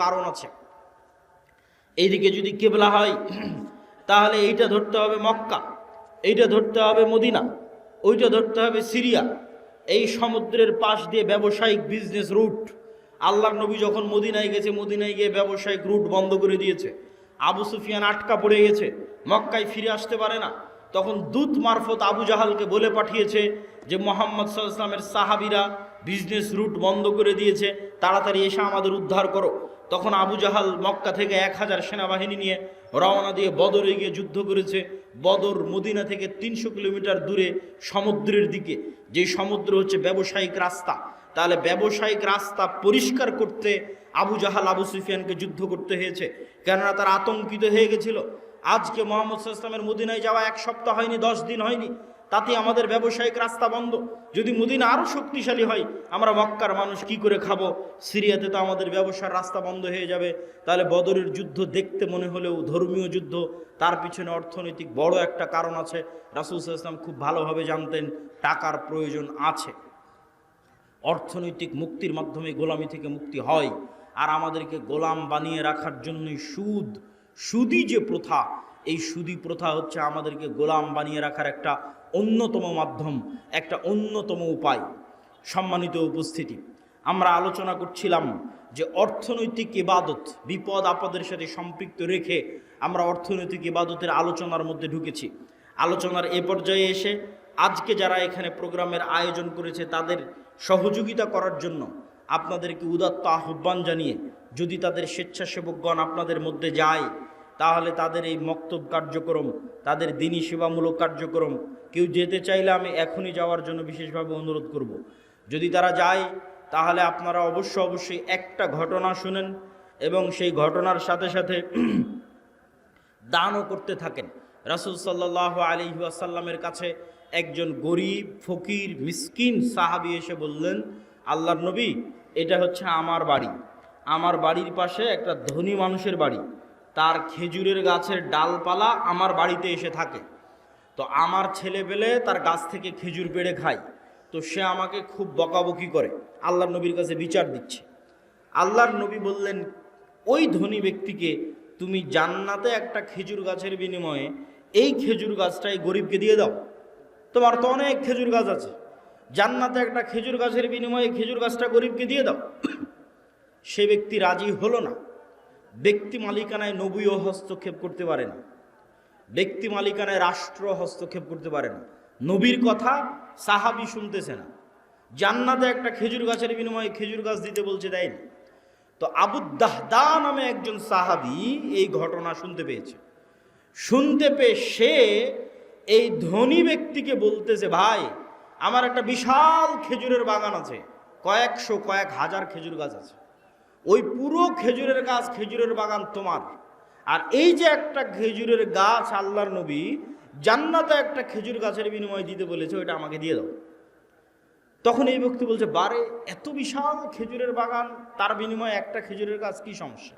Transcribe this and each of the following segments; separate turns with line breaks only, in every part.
কারণ আছে। এইদিকে যদি কিবলা হয় তাহলে এইটা ধরতে হবে মক্কা, এইটা ধরতে হবে মদিনা, ওইটা ধরতে হবে সিরিয়া। এই সমুদ্রের পাশ দিয়ে ব্যবসায়িক বিজনেস রুট। আল্লাহর নবী যখন মদিনায় গেছে, মদিনায় গিয়ে ব্যবসায়িক রুট বন্ধ করে দিয়েছে। আবু সুফিয়ান আটকা পড়ে গেছে, মক্কায় ফিরে আসতে পারে না। তখন দূত মারফত আবু জাহালকে বলে পাঠিয়েছে যে মোহাম্মদ সাল্লাল্লাহু আলাইহি ওয়াসাল্লামের সাহাবীরা বিজনেস রুট বন্ধ করে দিয়েছে, তাড়াতাড়ি এসে আমাদের উদ্ধার করো। তখন আবু জাহাল মক্কা থেকে 1000 সেনাবাহিনী নিয়ে রওনা দিয়ে বদরে গিয়ে যুদ্ধ করেছে। বদর মদিনা থেকে 300 কিলোমিটার দূরে সমুদ্রের দিকে, যে সমুদ্র হচ্ছে ব্যবসায়িক রাস্তা। তাহলে ব্যবসায়িক রাস্তা পরিষ্কার করতে আবু জাহাল আবু সুফিয়ানকে যুদ্ধ করতে হয়েছে, কেননা তারা আতঙ্কিত হয়ে গেছিল। আজকে মোহাম্মদ সাল্লাল্লাহু আলাইহি ওয়াসাল্লামের মদিনায় যাওয়া 1 সপ্তাহ হয়নি, 10 দিন হয়নি, তাতে আমাদের ব্যবসায়িক রাস্তা বন্ধ। যদি মদিনা আরও শক্তিশালী হয়, আমরা মক্কার মানুষ কি করে খাবো? সিরিয়াতে তো আমাদের ব্যবসার রাস্তা বন্ধ হয়ে যাবে। তাহলে বদরের যুদ্ধ দেখতে মনে হলেও ধর্মীয় যুদ্ধ, তার পিছনে অর্থনৈতিক বড় একটা কারণ আছে। রাসূল সাল্লাল্লাহু আলাইহি ওয়াসাল্লাম খুব ভালোভাবে জানতেন টাকার প্রয়োজন আছে। অর্থনৈতিক মুক্তির মাধ্যমে গোলামি থেকে মুক্তি হয়। আর আমাদেরকে গোলাম বানিয়ে রাখার জন্যই সুদি যে প্রথা, এই সুদি প্রথা হচ্ছে আমাদেরকে গোলাম বানিয়ে রাখার একটা অন্যতম মাধ্যম, একটা অন্যতম উপায়। সম্মানিত উপস্থিতি, আমরা আলোচনা করছিলাম যে অর্থনৈতিক ইবাদত বিপদ আপদের সাথে সম্পৃক্ত রেখে আমরা অর্থনৈতিক ইবাদতের আলোচনার মধ্যে ঢুকেছি। আলোচনার এ পর্যায়ে এসে আজকে যারা এখানে প্রোগ্রামের আয়োজন করেছে তাদের সহযোগিতা করার জন্য আপনাদেরকে উদাত্ত আহ্বান জানিয়ে, যদি তাদের স্বেচ্ছাসেবকগণ আপনাদের মধ্যে যায়, তাহলে তাদের এই মক্তব কার্যক্রম, তাদের দিনী সেবামূলক কার্যক্রম কেউ যেতে চাইলে আমি এখনই যাওয়ার জন্য বিশেষভাবে অনুরোধ করব। যদি তারা যায় তাহলে আপনারা অবশ্যই একটা ঘটনা শুনেন এবং সেই ঘটনার সাথে সাথে দানও করতে থাকেন। রাসূল সাল্লাল্লাহু আলাইহি ওয়াসাল্লামের কাছে একজন গরিব ফকির মিসকিন সাহাবী এসে বললেন, আল্লাহর নবী, এটা হচ্ছে আমার বাড়ি, আমার বাড়ির পাশে একটা ধনী মানুষের বাড়ি, তার খেজুরের গাছের ডালপালা আমার বাড়িতে এসে থাকে। তো আমার ছেলে পেলে তার গাছ থেকে খেজুর পেড়ে খায়, তো সে আমাকে খুব বকাবকি করে, আল্লাহর নবীর কাছে বিচার দিচ্ছে। আল্লাহর নবী বললেন, ওই ধনী ব্যক্তিকে তুমি জান্নাতে একটা খেজুর গাছের বিনিময়ে এই খেজুর গাছটাই গরিবকে দিয়ে দাও। তোমার তো অনেক খেজুর গাছ আছে, জান্নাতে একটা খেজুর গাছের বিনিময়ে খেজুর গাছটা গরিবকে দিয়ে দাও। সে ব্যক্তি রাজি হলো না। ব্যক্তি মালিকানায় নবীও হস্তক্ষেপ করতে পারে না, ব্যক্তি মালিকানায় রাষ্ট্র হস্তক্ষেপ করতে পারে না। নবীর কথা সাহাবী শুনতেছে না, জান্নাতে একটা খেজুর গাছের বিনিময়ে খেজুর গাছ দিতে বলছে, দেয়নি। তো আবু দাহদা নামে একজন সাহাবী এই ঘটনা শুনতে পেয়েছে। শুনতে পেয়ে সে এই ধনী ব্যক্তিকে বলতেছে, ভাই, আমার একটা বিশাল খেজুরের বাগান আছে, কয়েক হাজার খেজুর গাছ আছে, ওই পুরো খেজুরের গাছ, খেজুরের বাগান তোমার। আর এই যে একটা খেজুরের গাছ আল্লাহর নবী জান্নাতে একটা খেজুর গাছের বিনিময়ে দিতে বলেছে, ওইটা আমাকে দিয়ে দাও। তখন এই ব্যক্তি বলছে, বারে, এত বিশাল খেজুরের বাগান, তার বিনিময়ে একটা খেজুরের গাছ, কি সমস্যা?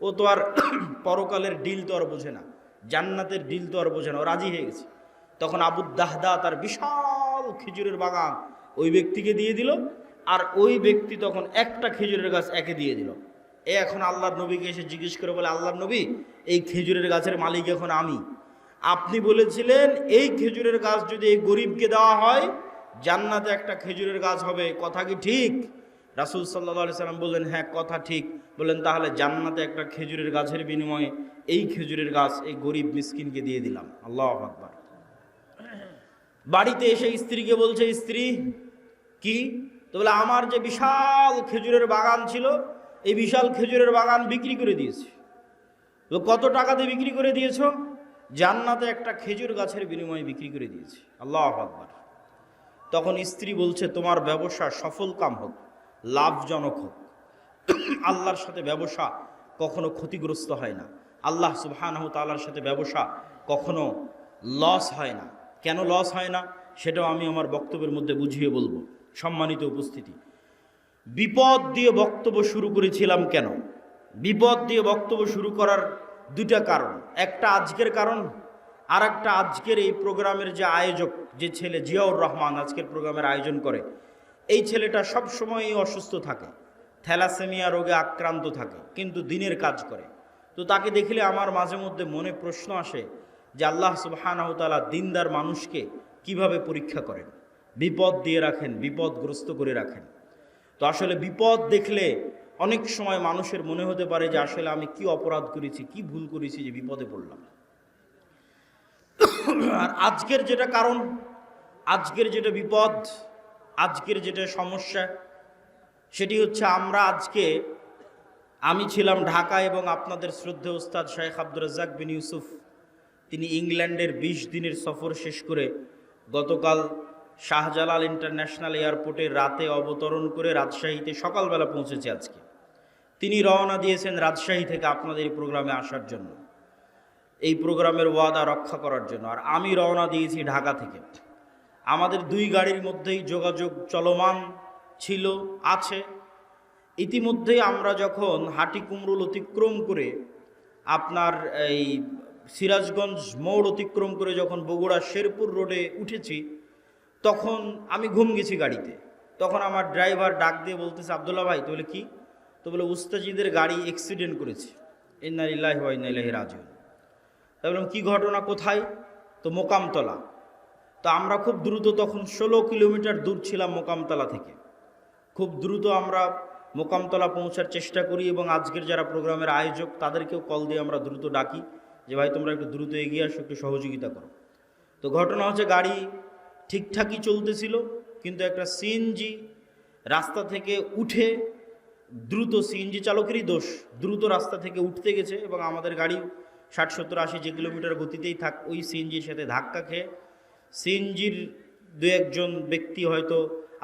ও তো আর পরকালের ডিল তো আর বোঝে না, জান্নাতের ডিল তো আর বোঝে না, ও রাজি হয়ে গেছে। তখন আবু দাহদা তার বিশাল খেজুরের বাগান ওই ব্যক্তিকে দিয়ে দিল, আর ওই ব্যক্তি তখন একটা খেজুরের গাছ একে দিয়ে দিল। এখন আল্লাহর নবীকে এসে জিজ্ঞেস করে বলে, আল্লাহর নবী, এই খেজুরের গাছের মালিক এখন আমি, আপনি বলেছিলেন এই খেজুরের গাছ যদি এই গরিবকে দেওয়া হয় জান্নাতে একটা খেজুরের গাছ হবে, কথা কি ঠিক? রাসূল সাল্লাল্লাহু আলাইহি সাল্লাম বললেন, হ্যাঁ, কথা ঠিক। বললেন, তাহলে জান্নাতে একটা খেজুরের গাছের বিনিময়ে এই খেজুরের গাছ এই গরিব মিসকিনকে দিয়ে দিলাম। আল্লাহু আকবার। বাড়িতে এসে স্ত্রীকে বলছে, স্ত্রী, কি? তো বলে, আমার যে বিশাল খেজুরের বাগান ছিল, এই বিশাল খেজুরের বাগান বিক্রি করে দিয়েছি। তো কত টাকাতে বিক্রি করে দিয়েছো? জান্নাতে একটা খেজুর গাছের বিনিময়ে বিক্রি করে দিয়েছি। আল্লাহু আকবার। তখন স্ত্রী বলছে, তোমার ব্যবসা সফল কাম হোক, লাভজনক হোক। আল্লাহর সাথে ব্যবসা কখনো ক্ষতিগ্রস্ত হয় না, আল্লাহ সুবহানাহু ওয়া তাআলার সাথে ব্যবসা কখনো লস হয় না। কেন লস হয় না সেটাও আমি আমার বক্তব্যের মধ্যে বুঝিয়ে বলবো। সম্মানিত উপস্থিতি, বিপদ দিয়ে বক্তব্য শুরু করেছিলাম কেন? বিপদ দিয়ে বক্তব্য শুরু করার দুটা কারণ, একটা আজকের কারণ, আর একটা আজকের এই প্রোগ্রামের যে আয়োজক, যে ছেলে জিয়াউর রহমান আজকের প্রোগ্রামের আয়োজন করে, এই ছেলেটা সব সময়ই অসুস্থ থাকে, থ্যালাসেমিয়া রোগে আক্রান্ত থাকে, কিন্তু দিনের কাজ করে। তো তাকে দেখলে আমার মাঝে মধ্যে মনে প্রশ্ন আসে যে আল্লাহ সুবহানাহু ওয়া তাআলা দিনদার মানুষকে কিভাবে পরীক্ষা করেন, বিপদ দিয়ে রাখেন, বিপদগ্রস্ত করে রাখেন। তো আসলে বিপদ দেখলে অনেক সময় মানুষের মনে হতে পারে যে আসলে আমি কি অপরাধ করেছি, কি ভুল করেছি যে বিপদে পড়লাম। আর আজকের যেটা কারণ, আজকের যেটা বিপদ, আজকের যেটা সমস্যা, সেটি হচ্ছে আমি ছিলাম ঢাকা এবং আপনাদের শ্রদ্ধেয় ওস্তাদ শেখ আব্দুর রাজ্জাক বিন ইউসুফ তিনি ইংল্যান্ডের 20 দিনের সফর শেষ করে গতকাল শাহজালাল ইন্টারন্যাশনাল এয়ারপোর্টে রাতে অবতরণ করে রাজশাহীতে সকালবেলা পৌঁছেছে। আজকে তিনি রওনা দিয়েছেন রাজশাহী থেকে আপনাদের এই প্রোগ্রামে আসার জন্য, এই প্রোগ্রামের ওয়াদা রক্ষা করার জন্য। আর আমি রওনা দিয়েছি ঢাকা থেকে। আমাদের 2 গাড়ির মধ্যেই যোগাযোগ চলমান ছিল, আছে। ইতিমধ্যেই আমরা যখন হাটিকুমরুল অতিক্রম করে আপনার এই সিরাজগঞ্জ মোড় অতিক্রম করে যখন বগুড়া শেরপুর রোডে উঠেছি, তখন আমি ঘুম গেছি গাড়িতে। তখন আমার ড্রাইভার ডাক দিয়ে বলতেছে, আব্দুল্লাহ ভাই। তো বলে কি? তো বলে উস্তাজিদের গাড়ি অ্যাক্সিডেন্ট করেছে। ইন্না লিল্লাহি ওয়া ইন্না ইলাইহি রাজিউন। তাই বললাম কি ঘটনা, কোথায়? তো মোকামতলা। তো আমরা খুব দ্রুত, তখন 16 কিলোমিটার দূর ছিলাম মোকামতলা থেকে। খুব দ্রুত আমরা মোকামতলা পৌঁছার চেষ্টা করি এবং আজকের যারা প্রোগ্রামের আয়োজক তাদেরকেও কল দিয়ে আমরা দ্রুত ডাকি যে ভাই তোমরা একটু দ্রুত এগিয়ে আসো, একটু সহযোগিতা করো। তো ঘটনা হচ্ছে গাড়ি ঠিকঠাকই চলতেছিল, কিন্তু একটা সিএনজি রাস্তা থেকে উঠে দ্রুত, সিএনজি চালকেরই দোষ, দ্রুত রাস্তা থেকে উঠতে গেছে এবং আমাদের গাড়ি 60, 70, 80 যে কিলোমিটার গতিতেই থাক ওই সিএনজির সাথে ধাক্কা খেয়ে সিএনজির 2-1 জন ব্যক্তি, হয়তো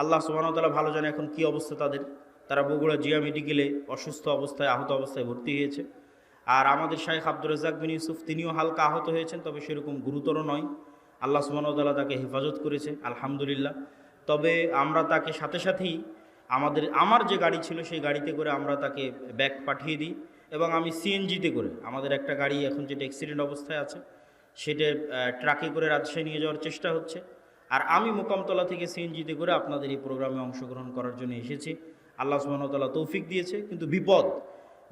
আল্লাহ সুবহানাহু ওয়া তাআলা ভালো জানে এখন কি অবস্থা তাদের, তারা বগুড়া জিয়া মেডিকেলে অসুস্থ অবস্থায়, আহত অবস্থায় ভর্তি হয়েছে। আর আমাদের শেখ আব্দুর রাজ্জাক বিন ইউসুফ তিনিও হালকা আহত হয়েছেন, তবে সেরকম গুরুতর নয়। আল্লাহ সুবহানাহু ওয়া তাআলা তাকে হেফাজত করেছে, আলহামদুলিল্লাহ। তবে আমরা তাকে সাথে সাথেই আমার যে গাড়ি ছিল সেই গাড়িতে করে আমরা তাকে ব্যাক পাঠিয়ে দিই এবং আমি সিএনজিতে করে, আমাদের একটা গাড়ি এখন যেটা অ্যাক্সিডেন্ট অবস্থায় আছে সেটা ট্রাকে করে রাজশাহী নিয়ে যাওয়ার চেষ্টা হচ্ছে। আর আমি মোকামতলা থেকে সিএনজিতে করে আপনাদের এই প্রোগ্রামে অংশগ্রহণ করার জন্য এসেছি। আল্লাহ সুবহানাহু ওয়া তাআলা তৌফিক দিয়েছে। কিন্তু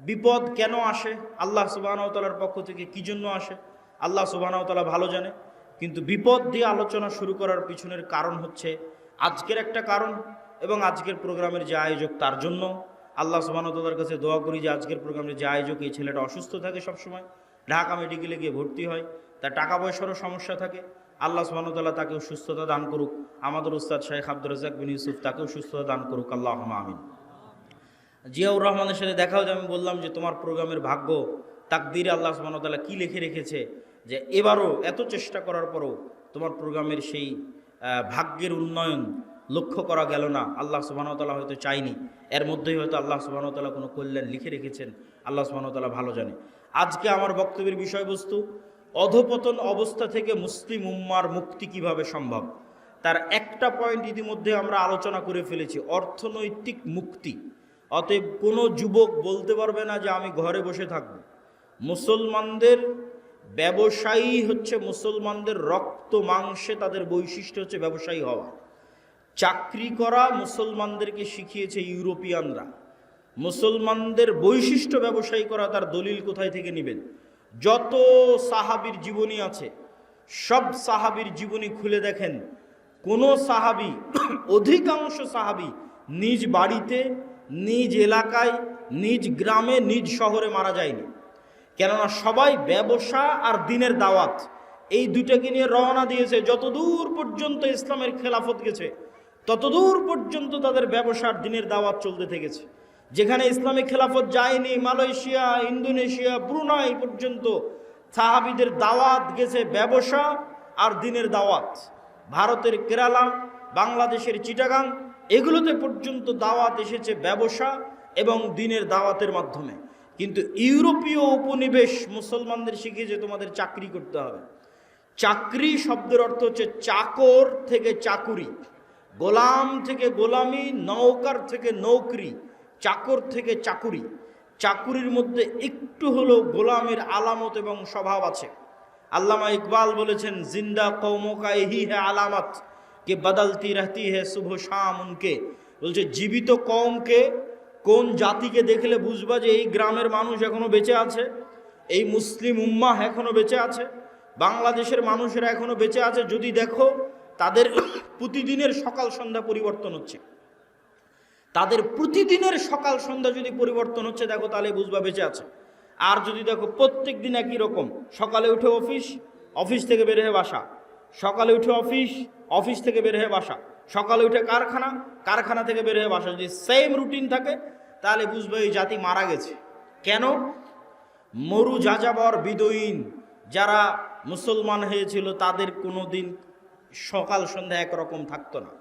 বিপদ কেন আসে, আল্লাহ সুবহানাহু ওয়া তাআলার পক্ষ থেকে কী জন্য আসে, আল্লাহ সুবহানাহু ওয়া তাআলা ভালো জানে। কিন্তু বিপদ দিয়ে আলোচনা শুরু করার পিছনের কারণ হচ্ছে আজকের একটা কারণ, এবং আজকের প্রোগ্রামের যে আয়োজক তার জন্য আল্লাহ সুবহানাহু ওয়া তাআলার কাছে দোয়া করি যে আজকের প্রোগ্রামের যে আয়োজক, এই ছেলেটা অসুস্থ থাকে সবসময়, ঢাকা মেডিকেলে গিয়ে ভর্তি হয়, তার টাকা পয়সারও সমস্যা থাকে। আল্লাহ সুবহানাহু ওয়া তাআলা তাকেও সুস্থতা দান করুক। আমাদের উস্তাদ শেখ আব্দুর রাজ্জাক বিন ইউসুফ তাকেও সুস্থতা দান করুক, আল্লাহুম্মা আমিন। জিয়াউর রহমানের সাথে দেখা হতে আমি বললাম যে তোমার প্রোগ্রামের ভাগ্য, তাকদীরে আল্লাহ সুবহানাহু ওয়া তাআলা কী লিখে রেখেছে যে এবারও এত চেষ্টা করার পরও তোমার প্রোগ্রামের সেই ভাগ্যের উন্নয়ন লক্ষ্য করা গেল না। আল্লাহ সুবহানাহু ওয়া তাআলা হয়তো চাইনি, এর মধ্যেই হয়তো আল্লাহ সুবহানাহু ওয়া তাআলা কোনো কল্যাণ লিখে রেখেছেন, আল্লাহ সুবহানাহু ওয়া তাআলা ভালো জানে। আজকে আমার বক্তব্যের বিষয়বস্তু অধপতন অবস্থা থেকে মুসলিম উম্মার মুক্তি কিভাবে সম্ভব, তার একটা পয়েন্ট ইতিমধ্যে আমরা আলোচনা করে ফেলেছি, অর্থনৈতিক মুক্তি। অতএব কোনো যুবক বলতে পারবে না যে আমি ঘরে বসে থাকব। মুসলমানদের ব্যবসায়ী হচ্ছে, মুসলমানদের রক্ত মাংসে তাদের বৈশিষ্ট্য হচ্ছে ব্যবসায়ী হওয়া। চাকরি করা মুসলমানদেরকে শিখিয়েছে ইউরোপিয়ানরা। মুসলমানদের বৈশিষ্ট্য ব্যবসায়ী করা, তার দলিল কোথায় থেকে নেবেন? যত সাহাবীর জীবনী আছে সব সাহাবীর জীবনী খুলে দেখেন, কোনো সাহাবী, অধিকাংশ সাহাবী নিজ বাড়িতে, নিজ এলাকায়, নিজ গ্রামে, নিজ শহরে মারা যায়নি। কেননা সবাই ব্যবসা আর দিনের দাওয়াত, এই দুইটাকে নিয়ে রওনা দিয়েছে। যতদূর পর্যন্ত ইসলামের খেলাফত গেছে ততদূর পর্যন্ত তাদের ব্যবসা আর দিনের দাওয়াত চলতে থেকেছে। যেখানে ইসলামিক খেলাফত যায়নি, মালয়েশিয়া, ইন্দোনেশিয়া, ব্রুনাই পর্যন্ত সাহাবীদের দাওয়াত গেছে ব্যবসা আর দিনের দাওয়াত। ভারতের কেরালা, বাংলাদেশের চিটাগাং, এগুলোতে পর্যন্ত দাওয়াত এসেছে ব্যবসা এবং দিনের দাওয়াতের মাধ্যমে। কিন্তু ইউরোপীয় উপনিবেশ মুসলমানদের শিখিয়েছে তোমাদের চাকরি করতে হবে। চাকরি শব্দের অর্থ হচ্ছে চাকর থেকে চাকুরি, গোলাম থেকে গোলামি, নৌকার থেকে নৌকরি, চাকর থেকে চাকুরি। চাকুরির মধ্যে একটু হলো গোলামের আলামত এবং স্বভাব আছে। আল্লামা ইকবাল বলেছেন, জিন্দা কওমকা এহি হে আলামত কে বদলতি রহতি হে সুবহ শাম উনকে। বলছে জীবিত কওমকে কোন জাতিকে দেখলে বুঝবা যে এই গ্রামের মানুষ এখনো বেঁচে আছে, এই মুসলিম উম্মাহ এখনো বেঁচে আছে, বাংলাদেশের মানুষেরা এখনো বেঁচে আছে? যদি দেখো তাদের প্রতিদিনের সকাল সন্ধ্যা পরিবর্তন হচ্ছে, তাদের প্রতিদিনের সকাল সন্ধ্যা যদি পরিবর্তন হচ্ছে দেখো, তাহলে বুঝবা বেঁচে আছে। আর যদি দেখো প্রত্যেক দিন একই রকম, সকালে উঠে অফিস, অফিস থেকে বের হয়ে বাসা, সকালে উঠে অফিস, অফিস থেকে বের হয়ে বাসা, সকালে উঠে কারখানা, কারখানা থেকে বের হয়ে বাসা, যদি সেম রুটিন থাকে তাহলে বুঝবে এই জাতি মারা গেছে। কেন? মরু যাযাবর বিদয়ীন যারা মুসলমান হয়েছিল তাদের কোনো দিন সকাল সন্ধ্যা একরকম থাকতো না।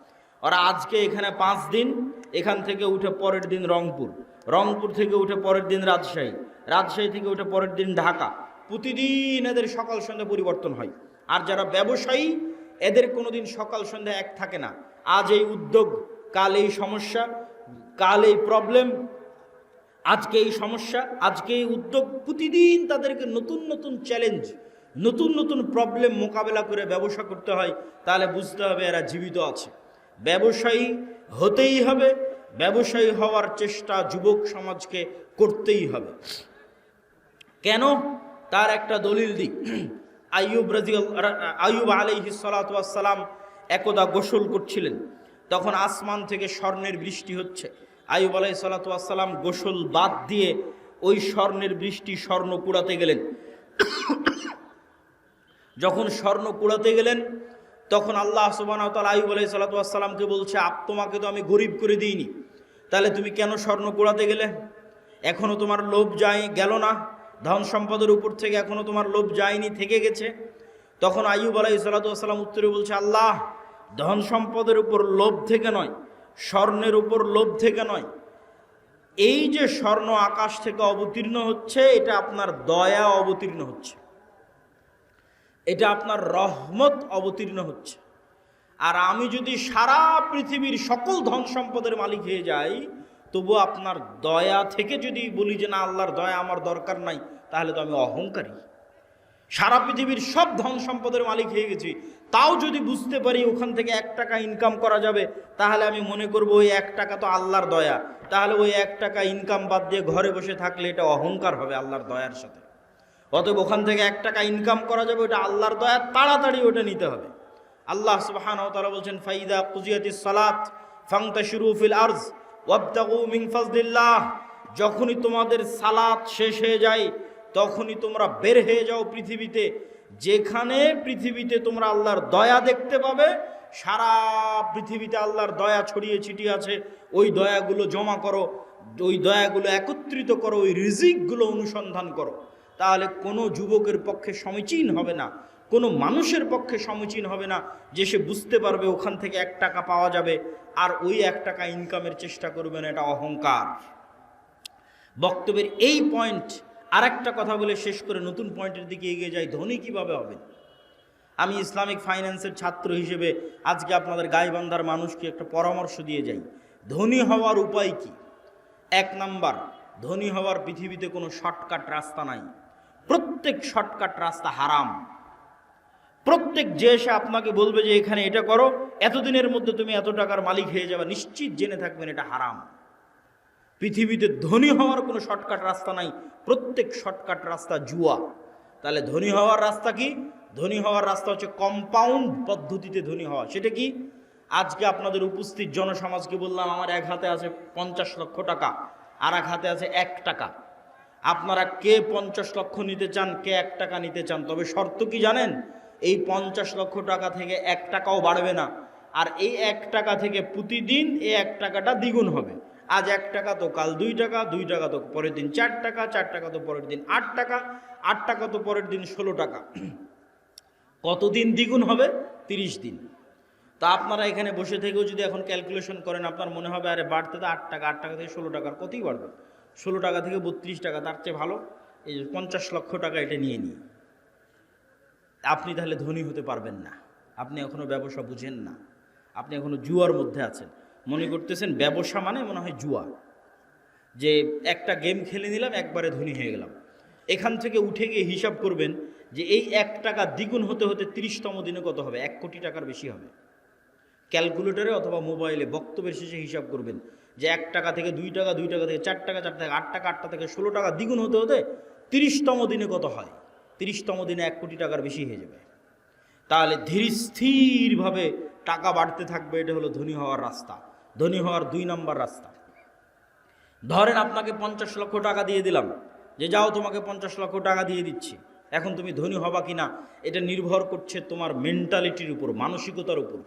ওরা আজকে এখানে 5 দিন, এখান থেকে উঠে পরের দিন রংপুর, রংপুর থেকে উঠে পরের দিন রাজশাহী, রাজশাহী থেকে উঠে পরের দিন ঢাকা, প্রতিদিন এদের সকাল সন্ধ্যা পরিবর্তন হয়। আর যারা ব্যবসায়ী এদের কোনোদিন সকাল সন্ধ্যা এক থাকে না। আজ এই উদ্যোগ, কাল এই সমস্যা, কাল এই প্রবলেম, আজকে এই সমস্যা, আজকে এই উদ্যোগ, প্রতিদিন তাদেরকে নতুন নতুন চ্যালেঞ্জ, নতুন নতুন প্রবলেম মোকাবেলা করে ব্যবসা করতে হয়। তাহলে বুঝতে হবে এরা জীবিত আছে। ব্যবসায়ী হতেই হবে, ব্যবসায়ী হওয়ার চেষ্টা যুবক সমাজকে করতেই হবে। কেন? তার একটা দলিল দিই। আইয়ুব আলাইহিস সালাতু ওয়াস সালাম একদা গোসল করছিলেন, তখন আসমান থেকে স্বর্ণের বৃষ্টি হচ্ছে। আইয়ুব আলাইহিস সালাতু ওয়াস সালাম গোসল বাদ দিয়ে ওই স্বর্ণের বৃষ্টি স্বর্ণ কুড়াতে গেলেন। যখন স্বর্ণ কুড়াতে গেলেন তখন আল্লাহ সুবহানাহু ওয়া তাআলা আইয়ুব আলাইহিস সালাতু ওয়াস সালামকে বলছে, তোমাকে তো আমি গরিব করে দিইনি, তাহলে তুমি কেন স্বর্ণ কুড়াতে গেলে? এখনো তোমার লোভ গেল না? ধন সম্পদের উপর থেকে এখনো তোমার লোভ যায়নি, থেকে গেছে? তখন আইয়ুব আলাইহিস সালাতু ওয়াস সালাম উত্তরে বলছে, আল্লাহ, ধন সম্পদের উপর লোভ থেকে নয়, স্বর্ণের উপর লোভ থেকে নয়, এই যে স্বর্ণ আকাশ থেকে অবতীর্ণ হচ্ছে এটা আপনার দয়া অবতীর্ণ হচ্ছে, এটা আপনার রহমত অবতীর্ণ হচ্ছে। আর আমি যদি সারা পৃথিবীর সকল ধন সম্পদের মালিক হয়ে যাই, তবু আপনার দয়া থেকে যদি বলি যে না, আল্লাহর দয়া আমার দরকার নাই, তাহলে তো আমি অহংকারী। সারা পৃথিবীর সব ধন সম্পদের মালিক হয়ে গেছি, তাও যদি বুঝতে পারি ওখান থেকে 1 টাকা ইনকাম করা যাবে, তাহলে আমি মনে করব ওই 1 টাকা তো আল্লাহর দয়া। তাহলে ওই 1 টাকা ইনকাম বাদ দিয়ে ঘরে বসে থাকলে এটা অহংকার হবে আল্লাহর দয়ার সাথে। অতএব ওখান থেকে 1 টাকা ইনকাম করা যাবে, ওটা আল্লাহর দয়া, তাড়াতাড়ি ওটা নিতে হবে। আল্লাহ সুবহানাহু ওয়া তাআলা বলছেন, ফাইদা কুজিয়াতিস সালাত ফান্তাশিরু ফিল আরজ ওয়াবতাগু মিন ফাজলিল্লাহ। যখনই তোমাদের সালাত শেষ হয়ে যায় তখনই তোমরা বের হয়ে যাও পৃথিবীতে, যেখানে পৃথিবীতে তোমরা আল্লাহর দয়া দেখতে পাবে। সারা পৃথিবীতে আল্লাহর দয়া ছড়িয়ে ছিটিয়ে আছে, ওই দয়াগুলো জমা করো, ওই দয়াগুলো একত্রিত করো, ওই রিজিকগুলো অনুসন্ধান করো। তাহলে কোনো যুবকের পক্ষে সমীচীন হবে না, কোনো মানুষের পক্ষে সমীচীন হবে না যে সে বুঝতে পারবে ওখান থেকে 1 টাকা পাওয়া যাবে আর ওই 1 টাকা ইনকামের চেষ্টা করবে না, এটা অহংকার। বক্তব্যের এই পয়েন্ট আর একটা কথা বলে শেষ করে নতুন পয়েন্টের দিকে এগিয়ে যাই। ধনী কিভাবে হবে? আমি ইসলামিক ফাইন্যান্সের ছাত্র হিসেবে আজকে আপনাদের গাইবান্ধার মানুষকে একটা পরামর্শ দিয়ে যাই। ধনী হওয়ার উপায় কি? 1 নাম্বার, ধনী হওয়ার পৃথিবীতে কোনো শর্টকাট রাস্তা নাই। প্রত্যেক শর্টকাট রাস্তা হারাম। প্রত্যেক যে এসে আপনাকে বলবে যে এখানে এটা করো, এতদিনের মধ্যে তুমি এত টাকার মালিক হয়ে যাবে, নিশ্চিত জেনে থাকবেন এটা হারাম। পৃথিবীতে ধনী হওয়ার কোনো শর্টকাট রাস্তা নাই, প্রত্যেক শর্টকাট রাস্তা জুয়া। তাহলে ধনী হওয়ার রাস্তা কি? ধনী হওয়ার রাস্তা হচ্ছে কম্পাউন্ড পদ্ধতিতে ধনী হওয়া। সেটা কি? আজকে আপনাদের উপস্থিত জনসমাজকে বললাম আমার এক হাতে আছে 50 লক্ষ টাকা, আর এক হাতে আছে 1 টাকা। আপনারা কে 50 লক্ষ নিতে চান, কে 1 টাকা নিতে চান? তবে শর্ত কি জানেন? এই 50 লক্ষ টাকা থেকে 1 টাকাও বাড়বে না, আর এই 1 টাকা থেকে প্রতিদিন এই 1 টাকাটা দ্বিগুণ হবে। আজ 1 টাকা তো কাল 2 টাকা, 2 টাকা তো পরের দিন 4 টাকা, 4 টাকা তো পরের দিন 8 টাকা, 8 টাকা তো পরের দিন 16 টাকা। কতদিন দ্বিগুণ হবে? 30 দিন। তা আপনারা এখানে বসে থেকেও যদি এখন ক্যালকুলেশন করেন, আপনার মনে হবে আরে বাড়তে তো 8 টাকা, 8 টাকা থেকে 16 টাকার কতই বাড়বে, 16 টাকা থেকে 32 টাকা, তার চেয়ে ভালো এই 50 লক্ষ টাকা এটা নিয়ে নিই। আপনি তাহলে ধনী হতে পারবেন না। আপনি এখনো ব্যবসা বুঝেন না, আপনি এখনো জুয়ার মধ্যে আছেন। মনে করতেছেন ব্যবসা মানে মনে হয় জুয়া, যে একটা গেম খেলে নিলাম একবারে ধনী হয়ে গেলাম। এখান থেকে উঠে গিয়ে হিসাব করবেন যে এই 1 টাকা দ্বিগুণ হতে হতে 30তম দিনে কত হবে? 1 কোটি টাকার বেশি হবে। ক্যালকুলেটরে অথবা মোবাইলে বক্তব্যের শেষে হিসাব করবেন যে 1 টাকা থেকে 2 টাকা, 2 টাকা থেকে 4 টাকা, 4 থেকে 8 টাকা, 8 থেকে 16 টাকা, দ্বিগুণ হতে হতে 30তম দিনে কত হয়? 30তম দিনে 1 কোটি টাকার বেশি হয়ে যাবে। তাহলে ধীর স্থিরভাবে টাকা বাড়তে থাকবে। এটা হলো ধনী হওয়ার রাস্তা। ধনী হওয়ার 2 নম্বর রাস্তা। ধরেন আপনাকে 50 লক্ষ টাকা দিয়ে দিলাম, যে যাও তোমাকে 50 লক্ষ টাকা দিয়ে দিচ্ছি। এখন তুমি ধনী হবা কিনা এটা নির্ভর করছে তোমার মেন্টালিটির উপর, মানসিকতার উপর।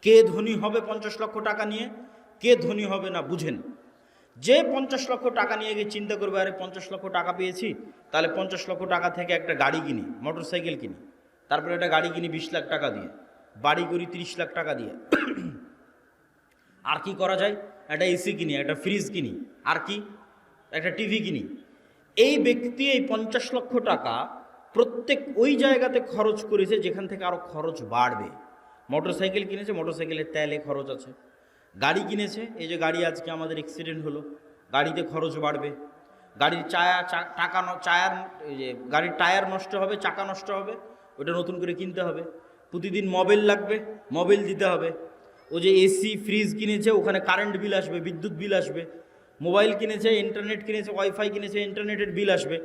কে ধনী হবে 50 লক্ষ টাকা নিয়ে, কে ধনী হবে না বুঝেন। যে 50 লক্ষ টাকা নিয়ে গিয়ে চিন্তা করবে, আরে 50 লক্ষ টাকা পেয়েছি, তাহলে 50 লক্ষ টাকা থেকে একটা গাড়ি কিনি, মোটরসাইকেল কিনি, তারপরে একটা গাড়ি কিনি 20 লাখ টাকা দিয়ে, বাড়ি করি 30 লাখ টাকা দিয়ে, আর কি করা যায়, একটা এসি কিনি, একটা ফ্রিজ কিনি, আর কি একটা টিভি কিনি। এই ব্যক্তি এই 50 লক্ষ টাকা প্রত্যেক ওই জায়গাতে খরচ করেছে যেখান থেকে আরও খরচ বাড়বে। মোটরসাইকেল কিনেছে, মোটরসাইকেলের তেলে খরচ আছে। গাড়ি কিনেছে, এই যে গাড়ি আজকে আমাদের অ্যাক্সিডেন্ট হলো, গাড়িতে খরচ বাড়বে। গাড়ির গাড়ির টায়ার নষ্ট হবে, চাকা নষ্ট হবে, ওটা নতুন করে কিনতে হবে। প্রতিদিন মোবাইল লাগবে, মোবাইল দিতে হবে। ও যে এসি ফ্রিজ কিনেছে, ওখানে কারেন্ট বিল আসবে, বিদ্যুৎ বিল আসবে। মোবাইল কিনেছে, ইন্টারনেট কিনেছে, ওয়াইফাই কিনেছে, ইন্টারনেটের বিল আসবে।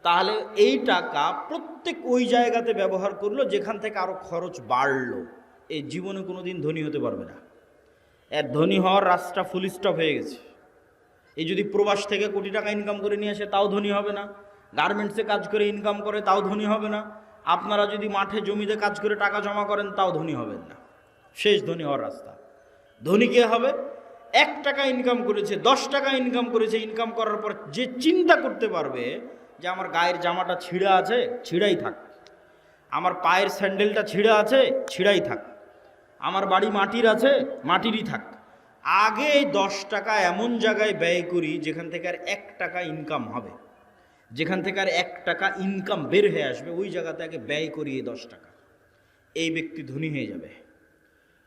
তাহলে এই টাকা প্রত্যেক ওই জায়গাতে ব্যবহার করলো যেখান থেকে আরও খরচ বাড়লো। এই জীবনে কোনো দিন ধনী হতে পারবে না। এর ধনী হওয়ার রাস্তা ফুল স্টপ হয়ে গেছে। এই যদি প্রবাস থেকে কোটি টাকা ইনকাম করে নিয়ে আসে তাও ধনী হবে না, গার্মেন্টসে কাজ করে ইনকাম করে তাও ধনী হবে না, আপনারা যদি মাঠে জমিতে কাজ করে টাকা জমা করেন তাও ধনী হবেন না। শেষ ধনী হওয়ার রাস্তা। ধনী কে হবে? 1 টাকা ইনকাম করেছে, 10 টাকা ইনকাম করেছে, ইনকাম করার পর যে চিন্তা করতে পারবে যে আমার গায়ের জামাটা ছিঁড়া আছে, ছিঁড়াই থাক, আমার পায়ের স্যান্ডেলটা ছিঁড়া আছে, ছিঁড়াই থাক, আমার বাড়ি মাটির আছে, মাটিরই থাক। আগে এই 10 টাকা এমন জায়গায় ব্যয় করি যেখান থেকে আর 1 টাকা ইনকাম হবে, যেখান থেকে আর 1 টাকা ইনকাম বের হয়ে আসবে, ওই জায়গাতে আগে ব্যয় করি এই 10 টাকা। এই ব্যক্তি ধনী হয়ে যাবে।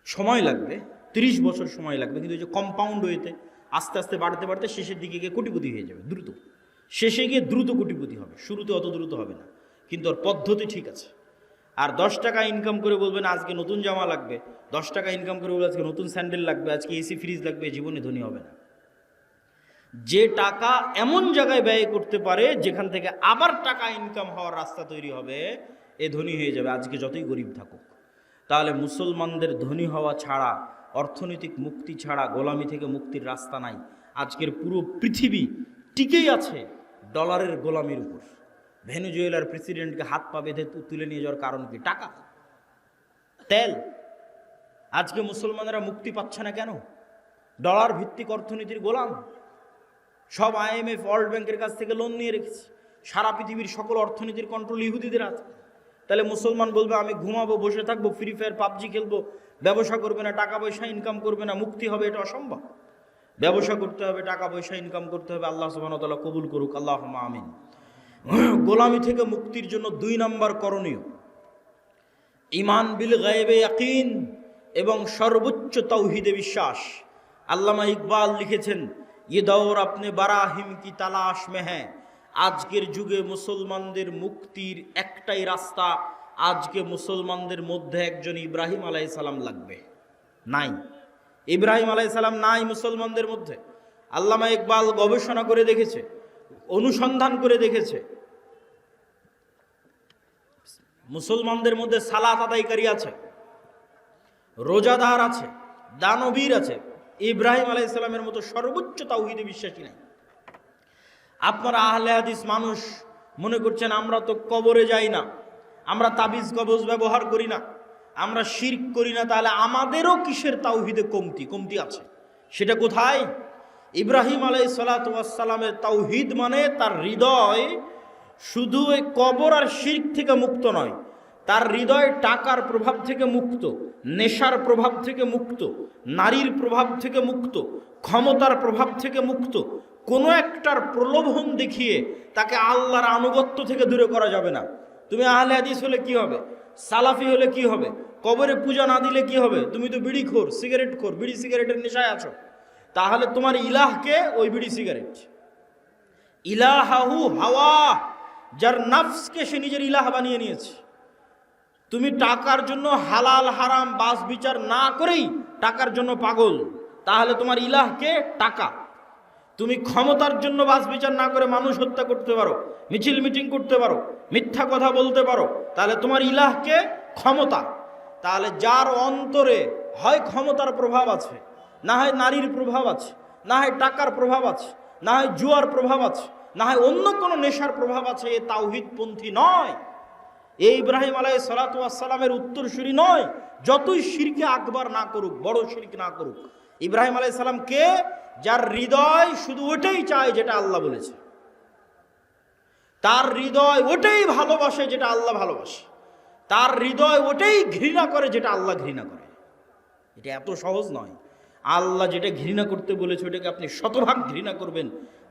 সময় লাগবে, 30 বছর সময় লাগবে, কিন্তু ওই যে কম্পাউন্ড ওয়েতে আস্তে আস্তে বাড়তে বাড়তে শেষের দিকে গিয়ে কোটিপতি হয়ে যাবে দ্রুত। শেষে গিয়ে দ্রুত কোটিপতি হবে, শুরুতে অত দ্রুত হবে না, কিন্তু ওর পদ্ধতি ঠিক আছে। আর 10 টাকা ইনকাম করে বলবেন আজকে নতুন জামা লাগবে, 10 টাকা ইনকাম করে বলবেন আজকে নতুন স্যান্ডেল লাগবে, আজকে এসি ফ্রিজ লাগবে, জীবনে ধনী হবে না। যে টাকা এমন জায়গায় ব্যয় করতে পারে যেখান থেকে আবার টাকা ইনকাম হওয়ার রাস্তা তৈরি হবে, এ ধনী হয়ে যাবে, আজকে যতই গরিব থাকুক। তাহলে মুসলমানদের ধনী হওয়া ছাড়া, অর্থনৈতিক মুক্তি ছাড়া গোলামি থেকে মুক্তির রাস্তা নাই। আজকের পুরো পৃথিবী টিকেই আছে ডলারের গোলামির উপর। ভেনেজুয়েলার প্রেসিডেন্টকে হাত পা বেঁধে তুলে নিয়ে যাওয়ার কারণ কি? টাকা, তেল। আজকে মুসলমানেরা মুক্তি পাচ্ছে না কেন? ডলার ভিত্তিক অর্থনীতির গোলাম। সব IMF, ওয়ার্ল্ড ব্যাংকের কাছ থেকে লোন নিয়ে রেখেছে। সারা পৃথিবীর সকল অর্থনীতির কন্ট্রোল ইহুদিদের আছে। তাহলে মুসলমান বলবে আমি ঘুমাবো, বসে থাকবো, ফ্রি ফায়ার পাবজি খেলবো, ব্যবসা করবে না, টাকা পয়সা ইনকাম করবে না, মুক্তি হবে? এটা অসম্ভব। ব্যবসা করতে হবে, টাকা পয়সা ইনকাম করতে হবে। আল্লাহ সুবহানাহু ওয়া তাআলা কবুল করুক, আল্লাহুম্মা আমিন। গোলামি থেকে মুক্তির জন্য 2 নম্বর করণীয় ঈমান বিল গায়বে ইয়াকিন এবং সর্বোচ্চ তাওহীদে বিশ্বাস। আল্লামা ইকবাল লিখেছেন, ये दौर अपने बराहिम की तलाश में है। আজকের যুগে মুসলমানদের মুক্তির একটাই রাস্তা। আজকে মুসলমানদের মধ্যে একজন ইব্রাহিম আলাইহিস সালাম লাগবে। নাই, ইব্রাহিম আলাইহিস সালাম নাই মুসলমানদের মধ্যে। আল্লামা ইকবাল গবেষণা করে দেখেছে, অনুসন্ধান করে দেখেছে, মুসলমানদের মধ্যে সালাত আদায়কারী আছে, রোজাদার আছে, দানবীর আছে, ইব্রাহিম আলাইহিস সালামের মতো সর্বোচ্চ তাওহীদে বিশ্বাসী নাই। আপনারা আহলে হাদিস মানুষ মনে করছেন আমরা তো কবরে যাই না, আমরা তাবিজ কবজ ব্যবহার করি না, আমরা শিরক করি না, তাহলে আমাদেরও কিসের তাওহীদে কমতি আছে? সেটা কোথায়? ইব্রাহিম আলাইহিস সালাতু ওয়াস সালামের তাওহীদ মানে তার হৃদয় শুধু এই কবর আর শিরক থেকে মুক্ত নয়, তার হৃদয় টাকার প্রভাব থেকে মুক্ত, নেশার প্রভাব থেকে মুক্ত, নারীর প্রভাব থেকে মুক্ত, ক্ষমতার প্রভাব থেকে মুক্ত। কোনো একটার প্রলোভন দেখিয়ে তাকে আল্লাহর আনুগত্য থেকে দূরে করা যাবে না। তুমি আহলে হাদিস হলে কি হবে? সালাফি হলে কি হবে? কবরে পূজা না দিলে কি হবে? তুমি তো বিড়িখোর, সিগারেটখোর, বিড়ি সিগারেটের নেশায় আছো। তাহলে তোমার ইলাহকে ওই বিড়ি সিগারেট। ইলাহাহু হাওয়া, যার নফসকে সে নিজের ইলাহ বানিয়ে নিয়েছে। তুমি টাকার জন্য হালাল হারাম বাস বিচার না করেই টাকার জন্য পাগল, তাহলে তোমার ইলাহকে টাকা। তুমি ক্ষমতার জন্য বাছ বিচার না করে মানুষ হত্যা করতে পারো, মিছিল মিটিং করতে পারো, মিথ্যা কথা বলতে পারো, তাহলে তোমার ইলাহকে ক্ষমতা। তাহলে যার অন্তরে হয় ক্ষমতার প্রভাব আছে, না হয় নারীর প্রভাব আছে, না হয় টাকার প্রভাব আছে, না হয় জুয়ার প্রভাব আছে, না হয় অন্য কোনো নেশার প্রভাব আছে, এ তাওহীদপন্থী নয়, এই ইব্রাহিম আলাইহিস সালাতু ওয়াস সালামের উত্তরসূরি নয়। যতই শিরকে আকবার না করুক, বড় শিরক না করুক, ইব্রাহিম আলাইহিস সালাম কে? যার হৃদয় শুধু ওটাই চায় যেটা আল্লাহ বলেছে, তার হৃদয় ওটাই ভালোবাসে যেটা আল্লাহ ভালোবাসে, তার হৃদয় ওটাই ঘৃণা করে যেটা আল্লাহ ঘৃণা করে। এটা এত সহজ নয়। আল্লাহ যেটা ঘৃণা করতে বলেছে ওটাকে আপনি শতভাগ ঘৃণা করবেন,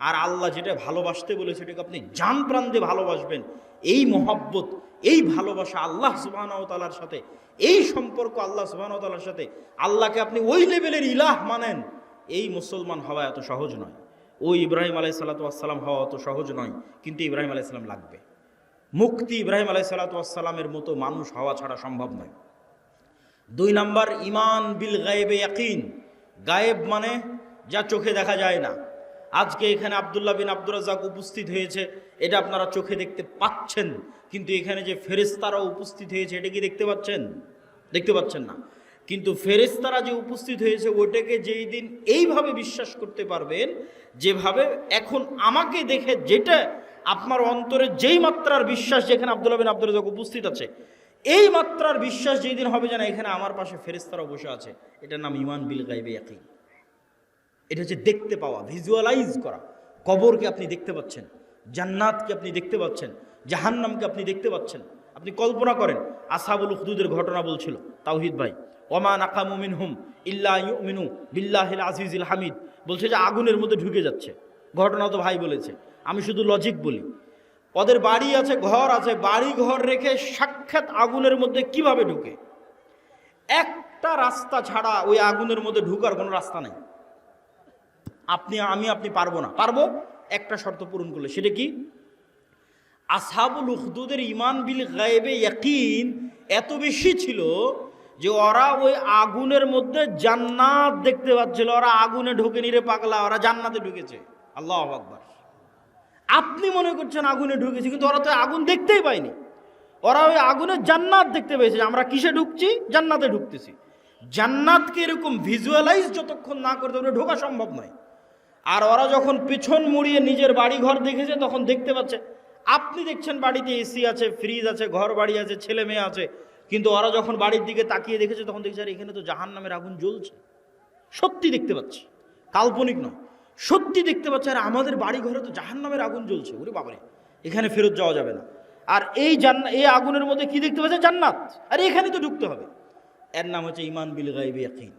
আর আল্লাহ যেটা ভালোবাসতে বলেছে ওটাকে আপনি জান প্রাণ দিয়ে ভালোবাসবেন। এই মহব্বত, এই ভালোবাসা আল্লাহ সুবহানাহু ওয়া তাআলার সাথে, এই সম্পর্ক আল্লাহ সুবহানাহু ওয়া তাআলার সাথে, আল্লাহকে আপনি ওই লেভেলের ইলাহ মানেন, এই মুসলমান হওয়া এত সহজ নয়। ওই ইব্রাহিম আলাইহিস সালাতু ওয়াস সালাম হওয়া অত সহজ নয়, কিন্তু ইব্রাহিম আলাইহিস সালাম লাগবে। মুক্তি ইব্রাহিম আলাইহিস সালাতু ওয়াস সালামের মতো মানুষ হওয়া ছাড়া সম্ভব নয়। 2 নাম্বার, ঈমান বিল গায়বে ইয়াকিন। গায়েব মানে যা চোখে দেখা যায় না। আজকে এখানে আব্দুল্লাহ বিন আব্দুর রাজ্জাক উপস্থিত হয়েছে, এটা আপনারা চোখে দেখতে পাচ্ছেন, কিন্তু এখানে যে ফেরেশতারাও উপস্থিত হয়েছে এটা কি দেখতে পাচ্ছেন? দেখতে পাচ্ছেন না। কিন্তু ফেরেশতারা যে উপস্থিত হয়েছে ওটাকে যেই দিন এইভাবে বিশ্বাস করতে পারবেন, যেভাবে এখন আমাকে দেখে যেটা আপনার অন্তরে যেই মাত্রার বিশ্বাস, যেখানে আব্দুল্লাহ বিন আব্দুর রাজ্জাক উপস্থিত আছে, এই মাত্রার বিশ্বাস যেই দিন হবে যে না এখানে আমার পাশে ফেরেশতারা বসে আছে, এটার নাম ঈমান বিল গায়বে ইয়াকিন। এটা হচ্ছে দেখতে পাওয়া, ভিজুয়ালাইজ করা। কবরকে আপনি দেখতে পাচ্ছেন, জান্নাতকে আপনি দেখতে পাচ্ছেন, জাহান্নামকে আপনি দেখতে পাচ্ছেন। আপনি কল্পনা করেন, আসহাবুল উখদুদের ঘটনা বলছিল তাওহীদ ভাই, ওমা নাকামু মিনহুম ইল্লা ইউমিনু বিল্লাহিল আজিজিল হামিদ, বলছে যে আগুনের মধ্যে ঢুকে যাচ্ছে। ঘটনা তো ভাই বলেছে, আমি শুধু লজিক বলি। ওদের বাড়ি আছে, ঘর আছে, বাড়ি ঘর রেখে সাক্ষাৎ আগুনের মধ্যে কিভাবে ঢুকে? একটা রাস্তা ছাড়া ওই আগুনের মধ্যে ঢুকার কোনো রাস্তা নাই। আপনি পারবো না। পারবো একটা শর্ত পূরণ করলে। সেটা কি? আসহাবুল উখদুদের ঈমান বিল গায়বে ইয়াকিন এত বেশি ছিল যে ওরা ওই আগুনের মধ্যে জান্নাত দেখতে পাচ্ছিল। ওরা আগুনে ঢুকেনি রে পাগলা, ওরা জান্নাতে ঢুকেছে। আল্লাহু আকবার। আপনি মনে করছেন আগুনে ঢুকেছে, কিন্তু ওরা তো আগুন দেখতেই পায়নি। ওরা ওই আগুনের জান্নাত দেখতে পেয়েছে। আমরা কিসে ঢুকছি? জান্নাতে ঢুকতেছি। জান্নাতকে এরকম ভিজুয়ালাইজ যতক্ষণ না করতে পারবে ঢোকা সম্ভব নয়। আর ওরা যখন পেছন মুড়িয়ে নিজের বাড়ি ঘর দেখেছে তখন দেখতে পাচ্ছে। আপনি দেখছেন বাড়িতে এসি আছে, ফ্রিজ আছে, ঘর বাড়ি আছে, ছেলে মেয়ে আছে, কিন্তু ওরা যখন বাড়ির দিকে তাকিয়ে দেখেছে তখন দেখছে আর এখানে তো জাহান্নামের আগুন জ্বলছে। সত্যি দেখতে পাচ্ছে, কাল্পনিক নয়, সত্যি দেখতে পাচ্ছে। আর আমাদের বাড়ি ঘরে তো জাহান্নামের আগুন জ্বলছে, ওরে বাবারে, এখানে ফেরত যাওয়া যাবে না। আর এই এই আগুনের মধ্যে কি দেখতে পাচ্ছে? জান্নাত। আর এখানে তো ঢুকতে হবে। এর নাম হচ্ছে ঈমান বিল গায়বে ইয়াকিন।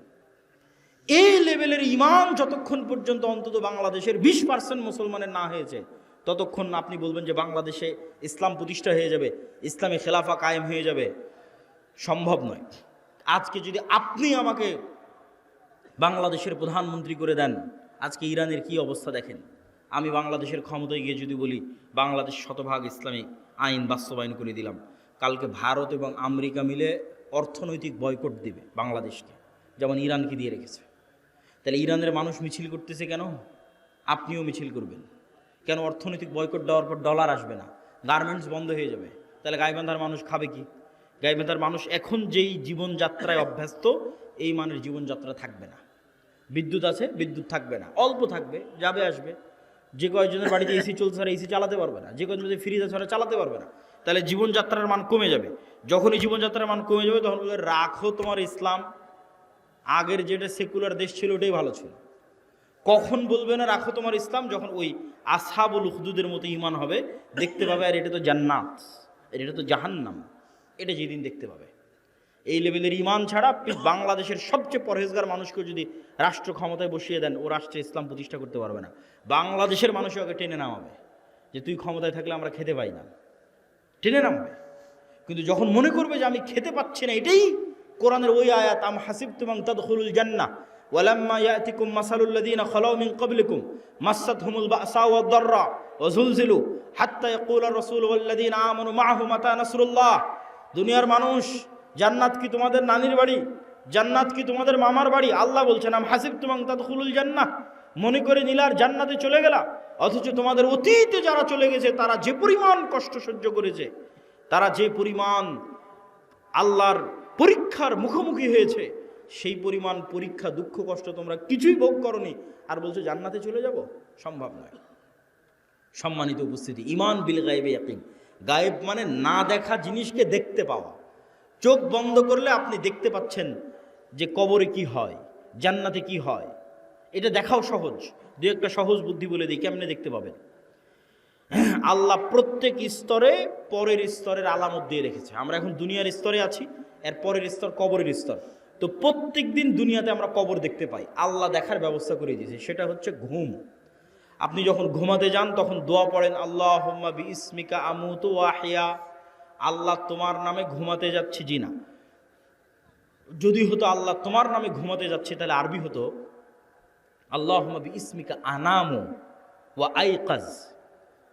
এই লেভেলের ঈমান যতক্ষণ পর্যন্ত অন্তত বাংলাদেশের 20% মুসলমানের না হয়েছে, ততক্ষণ আপনি বলবেন যে বাংলাদেশে ইসলাম প্রতিষ্ঠা হয়ে যাবে, ইসলামী খেলাফা কায়েম হয়ে যাবে, সম্ভব নয়। আজকে যদি আপনি আমাকে বাংলাদেশের প্রধানমন্ত্রী করে দেন, আজকে ইরানের কি অবস্থা দেখেন। আমি বাংলাদেশের ক্ষমতায় গিয়ে যদি বলি বাংলাদেশ শতভাগ ইসলামিক আইন বাস্তবায়ন করে দিলাম, কালকে ভারত এবং আমেরিকা মিলে অর্থনৈতিক বয়কট দিবে বাংলাদেশকে, যেমন ইরানকে দিয়ে রেখেছে। তাহলে ইরানের মানুষ মিছিল করতেছে কেন? আপনিও মিছিল করবেন কেন? অর্থনৈতিক বয়কট দেওয়ার পর ডলার আসবে না, গার্মেন্টস বন্ধ হয়ে যাবে। তাহলে গাইবান্ধার মানুষ খাবে কি? গাইবান্ধার মানুষ এখন যেই জীবনযাত্রায় অভ্যস্ত, এই মানের জীবনযাত্রা থাকবে না। বিদ্যুৎ আছে, বিদ্যুৎ থাকবে না, অল্প থাকবে, যাবে আসবে। যে কয়েকজনের বাড়িতে এসি চলছে আর এসি চালাতে পারবে না, যে কয়েকজনের ফ্রিজ আছে ওরা চালাতে পারবে না। তাহলে জীবনযাত্রার মান কমে যাবে। যখনই জীবনযাত্রার মান কমে যাবে তখন বলবে রাখো তোমার ইসলাম, আগের যেটা সেকুলার দেশ ছিল ওটাই ভালো ছিল। কখন বলবে না রাখো তোমার ইসলাম? যখন ওই আসহাবুল উখদুদের মতো ঈমান হবে, দেখতে পাবে আর এটা তো জান্নাত, এটা তো জাহান্নাম, এটা যেদিন দেখতে পাবে। এই লেভেলের ঈমান ছাড়া আপনি বাংলাদেশের সবচেয়ে পরহেজগার মানুষকে যদি রাষ্ট্র ক্ষমতায় বসিয়ে দেন, ও রাষ্ট্রে ইসলাম প্রতিষ্ঠা করতে পারবে না। বাংলাদেশের মানুষ ওকে টেনে নামাবে যে তুই ক্ষমতায় থাকলে আমরা খেতে পাই না, টেনে নামবে। কিন্তু যখন মনে করবে যে আমি খেতে পাচ্ছি না, এটাই কোরআনের ওই আয়াত, আম হাসিবতুম আন তাদখুলুল জান্নাহ ওয়ালাম্মা ইয়াতিকুম মাসালুল লাযিনা খালাউ মিন ক্বাবলিকুম মাসাতহুমুল বাসা ওয়াদ দাররা ওয়া যুলজিলু হাত্তা ইয়াকুলার রাসূলু ওয়াল লাযিনা আমানু মাআহু মাতা নাসরুল্লাহ। দুনিয়ার মানুষ, জান্নাত কি তোমাদের নানির বাড়ি? জান্নাত কি তোমাদের মামার বাড়ি? আল্লাহ বলছেন আম হাসিবতুম আন তাদখুলুল জান্নাহ, মনে করে নিলার জান্নাতে চলে গেলা, অথচ তোমাদের অতীতে যারা চলে গেছে তারা যে পরিমাণ কষ্ট সহ্য করেছে, তারা যে পরিমাণ আল্লাহর পরীক্ষার মুখোমুখি হয়েছে, সেই পরিমাণ পরীক্ষা দুঃখ কষ্ট তোমরা কিছুই ভোগ করনি, আর বলছো জান্নাতে চলে যাব? সম্ভব নয়। সম্মানিত উপস্থিতি, ঈমান বিল গায়বে ইয়াকিন। গায়েব মানে না দেখা জিনিসকে দেখতে পাওয়া। চোখ বন্ধ করলে আপনি দেখতে পাচ্ছেন যে কবরে কি হয়, জান্নাতে কি হয়, এটা দেখাও সহজ। দু একটা সহজ বুদ্ধি বলে দিই, কেমনে দেখতে পাবেন। আল্লাহ প্রত্যেক স্তরে পরের স্তরের আলামত দিয়ে রেখেছে। আমরা এখন দুনিয়ার স্তরে আছি, এর পরের স্তর কবরের স্তর। তো প্রত্যেক দিন দুনিয়াতে আমরা কবর দেখতে পাই, আল্লাহ দেখার ব্যবস্থা করে দিয়েছে। সেটা হচ্ছে ঘুম। আপনি যখন ঘুমাতে যান তখন দোয়া পড়েন, আল্লাহুম্মা বিইসমিকা আমুতু ওয়া আহইয়া। আল্লাহ তোমার নামে ঘুমাতে যাচ্ছি। জি না, যদি হতো আল্লাহ তোমার নামে ঘুমাতে যাচ্ছি, তাহলে আরবি হতো আল্লাহুম্মা বিইসমিকা আনামু ওয়া আইকাজ।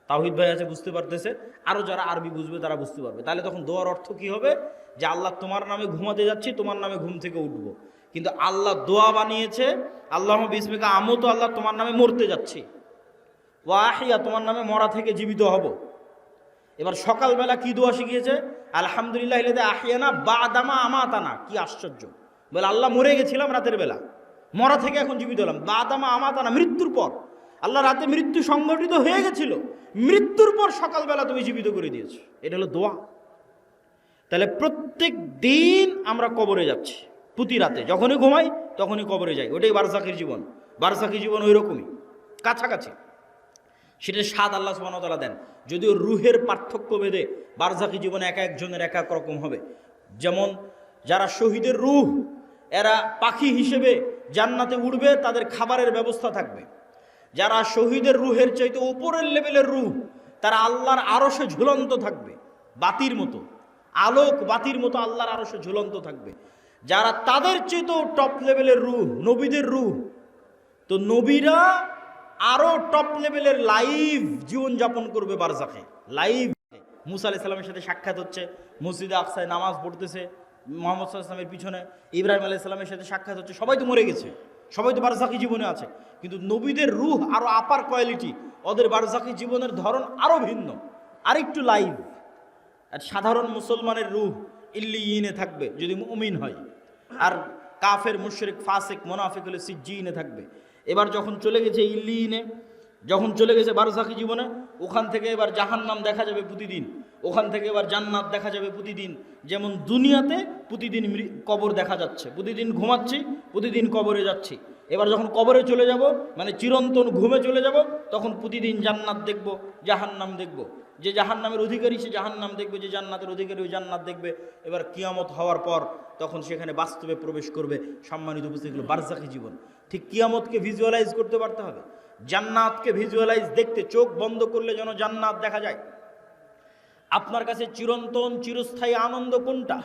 তাওহীদ ভাই আছে, বুঝতে পারতেছে, আরও যারা আরবি বুঝবে তারা বুঝতে পারবে। তাহলে তখন দোয়ার অর্থ কি হবে? যে আল্লাহ তোমার নামে ঘুমাতে যাচ্ছি, তোমার নামে ঘুম থেকে উঠবো। কিন্তু আল্লাহ দোয়া বানিয়েছে আল্লাহুম্মা বিইসমিকা আমুতু, আল্লাহ তোমার নামে মরতে যাচ্ছি, ওয়া আহইয়া তোমার নামে মরা থেকে জীবিত হব। এবার সকালবেলা কি দোয়া শিখিয়েছে? আলহামদুলিল্লাহ ইল্লাযী আহইয়ানা বা'দামা আমাতানা। কি আশ্চর্য! বলে আল্লাহ মরে গেছিলাম রাতের বেলা, মরা থেকে এখন জীবিত হলাম। বা'দামা আমাতানা, মৃত্যুর পর। আল্লাহ রাতে মৃত্যু সংগঠিত হয়ে গেছিল, মৃত্যুর পর সকালবেলা তুমি জীবিত করে দিয়েছো। এটা হলো দোয়া। তাহলে প্রত্যেক দিন আমরা কবরে যাচ্ছি, প্রতি রাতে যখনই ঘুমাই তখনই কবরে যাই। ওটাই বারজাখের জীবন। বারজাখের জীবন ওই রকমই, কাছাকাছি। সেটা স্বাদ আল্লাহ সুবহানাহু ওয়া তাআলা দেন। যদিও রুহের পার্থক্য ভেদে বারজাখি জীবনে এক একজনের এক এক রকম হবে। যেমন যারা শহীদের রূহ, এরা পাখি হিসেবে জান্নাতে উড়বে, তাদের খাবারের ব্যবস্থা থাকবে। যারা শহীদের রুহের চাইতে উপরের লেভেলের রূহ, তারা আল্লাহর আরশে ঝুলন্ত থাকবে, বাতির মতো, আলোক বাতির মতো আল্লাহর আরশে ঝুলন্ত থাকবে। যারা তাদের চাইতেও টপ লেভেলের রূহ, নবীদের রূহ, তো নবীরা আরো টপ লেভেলের লাইভ জীবনযাপন করবে বারজাখে। লাইভ মুসা আলাইহিস সালামের সাথে সাক্ষাৎ হচ্ছে, মসজিদে আকসায় নামাজ পড়তেছে মুহাম্মদ সাল্লাল্লাহু আলাইহি ওয়াসাল্লামের পিছনে, ইব্রাহিম আলাইহিস সালামের সাথে সাক্ষাৎ হচ্ছে। সবাই তো মরে গেছে, সবাই তো বারজাখি জীবনে আছে, কিন্তু নবীদের রূহ আরো আপার কোয়ালিটি, ওদের বারজাখি জীবনের ধরন আরো ভিন্ন, আরেকটু লাইভ। আর সাধারণ মুসলমানের রূহ ইল্লিয়িনে থাকবে যদি মুমিন হয়, আর কাফের, মুশরিক, ফাসিক, মুনাফিক হলে সিজ্জিনে থাকবে। এবার যখন চলে গেছে ইল্লিয়িনে, যখন চলে গেছে বারজাখি জীবনে, ওখান থেকে এবার জাহান্নাম দেখা যাবে প্রতিদিন, ওখান থেকে এবার জান্নাত দেখা যাবে প্রতিদিন। যেমন দুনিয়াতে প্রতিদিন কবর দেখা যাচ্ছে, প্রতিদিন ঘুমাচ্ছি, প্রতিদিন কবরে যাচ্ছি। এবার যখন কবরে চলে যাব, মানে চিরন্তন ঘুমে চলে যাব, তখন প্রতিদিন জান্নাত দেখব, জাহান্নাম দেখব। যে জাহান্নামের অধিকারী সে জাহান্নাম দেখবে, যে জান্নাতের অধিকারী ওই জান্নাত দেখবে। এবার কিয়ামত হওয়ার পর তখন সেখানে বাস্তবে প্রবেশ করবে। সম্মানিত উপস্থিতি, বারজাখি জীবন। ঠিক কিয়ামতকে ভিজুয়ালাইজ করতে পারতে হবে, জান্নাতকে ভিজুয়ালাইজ, দেখতে চোখ বন্ধ করলে যেন জান্নাত দেখা যায়। আপনার কাছে চিরন্তন চিরস্থায়ী আনন্দ কোনটা?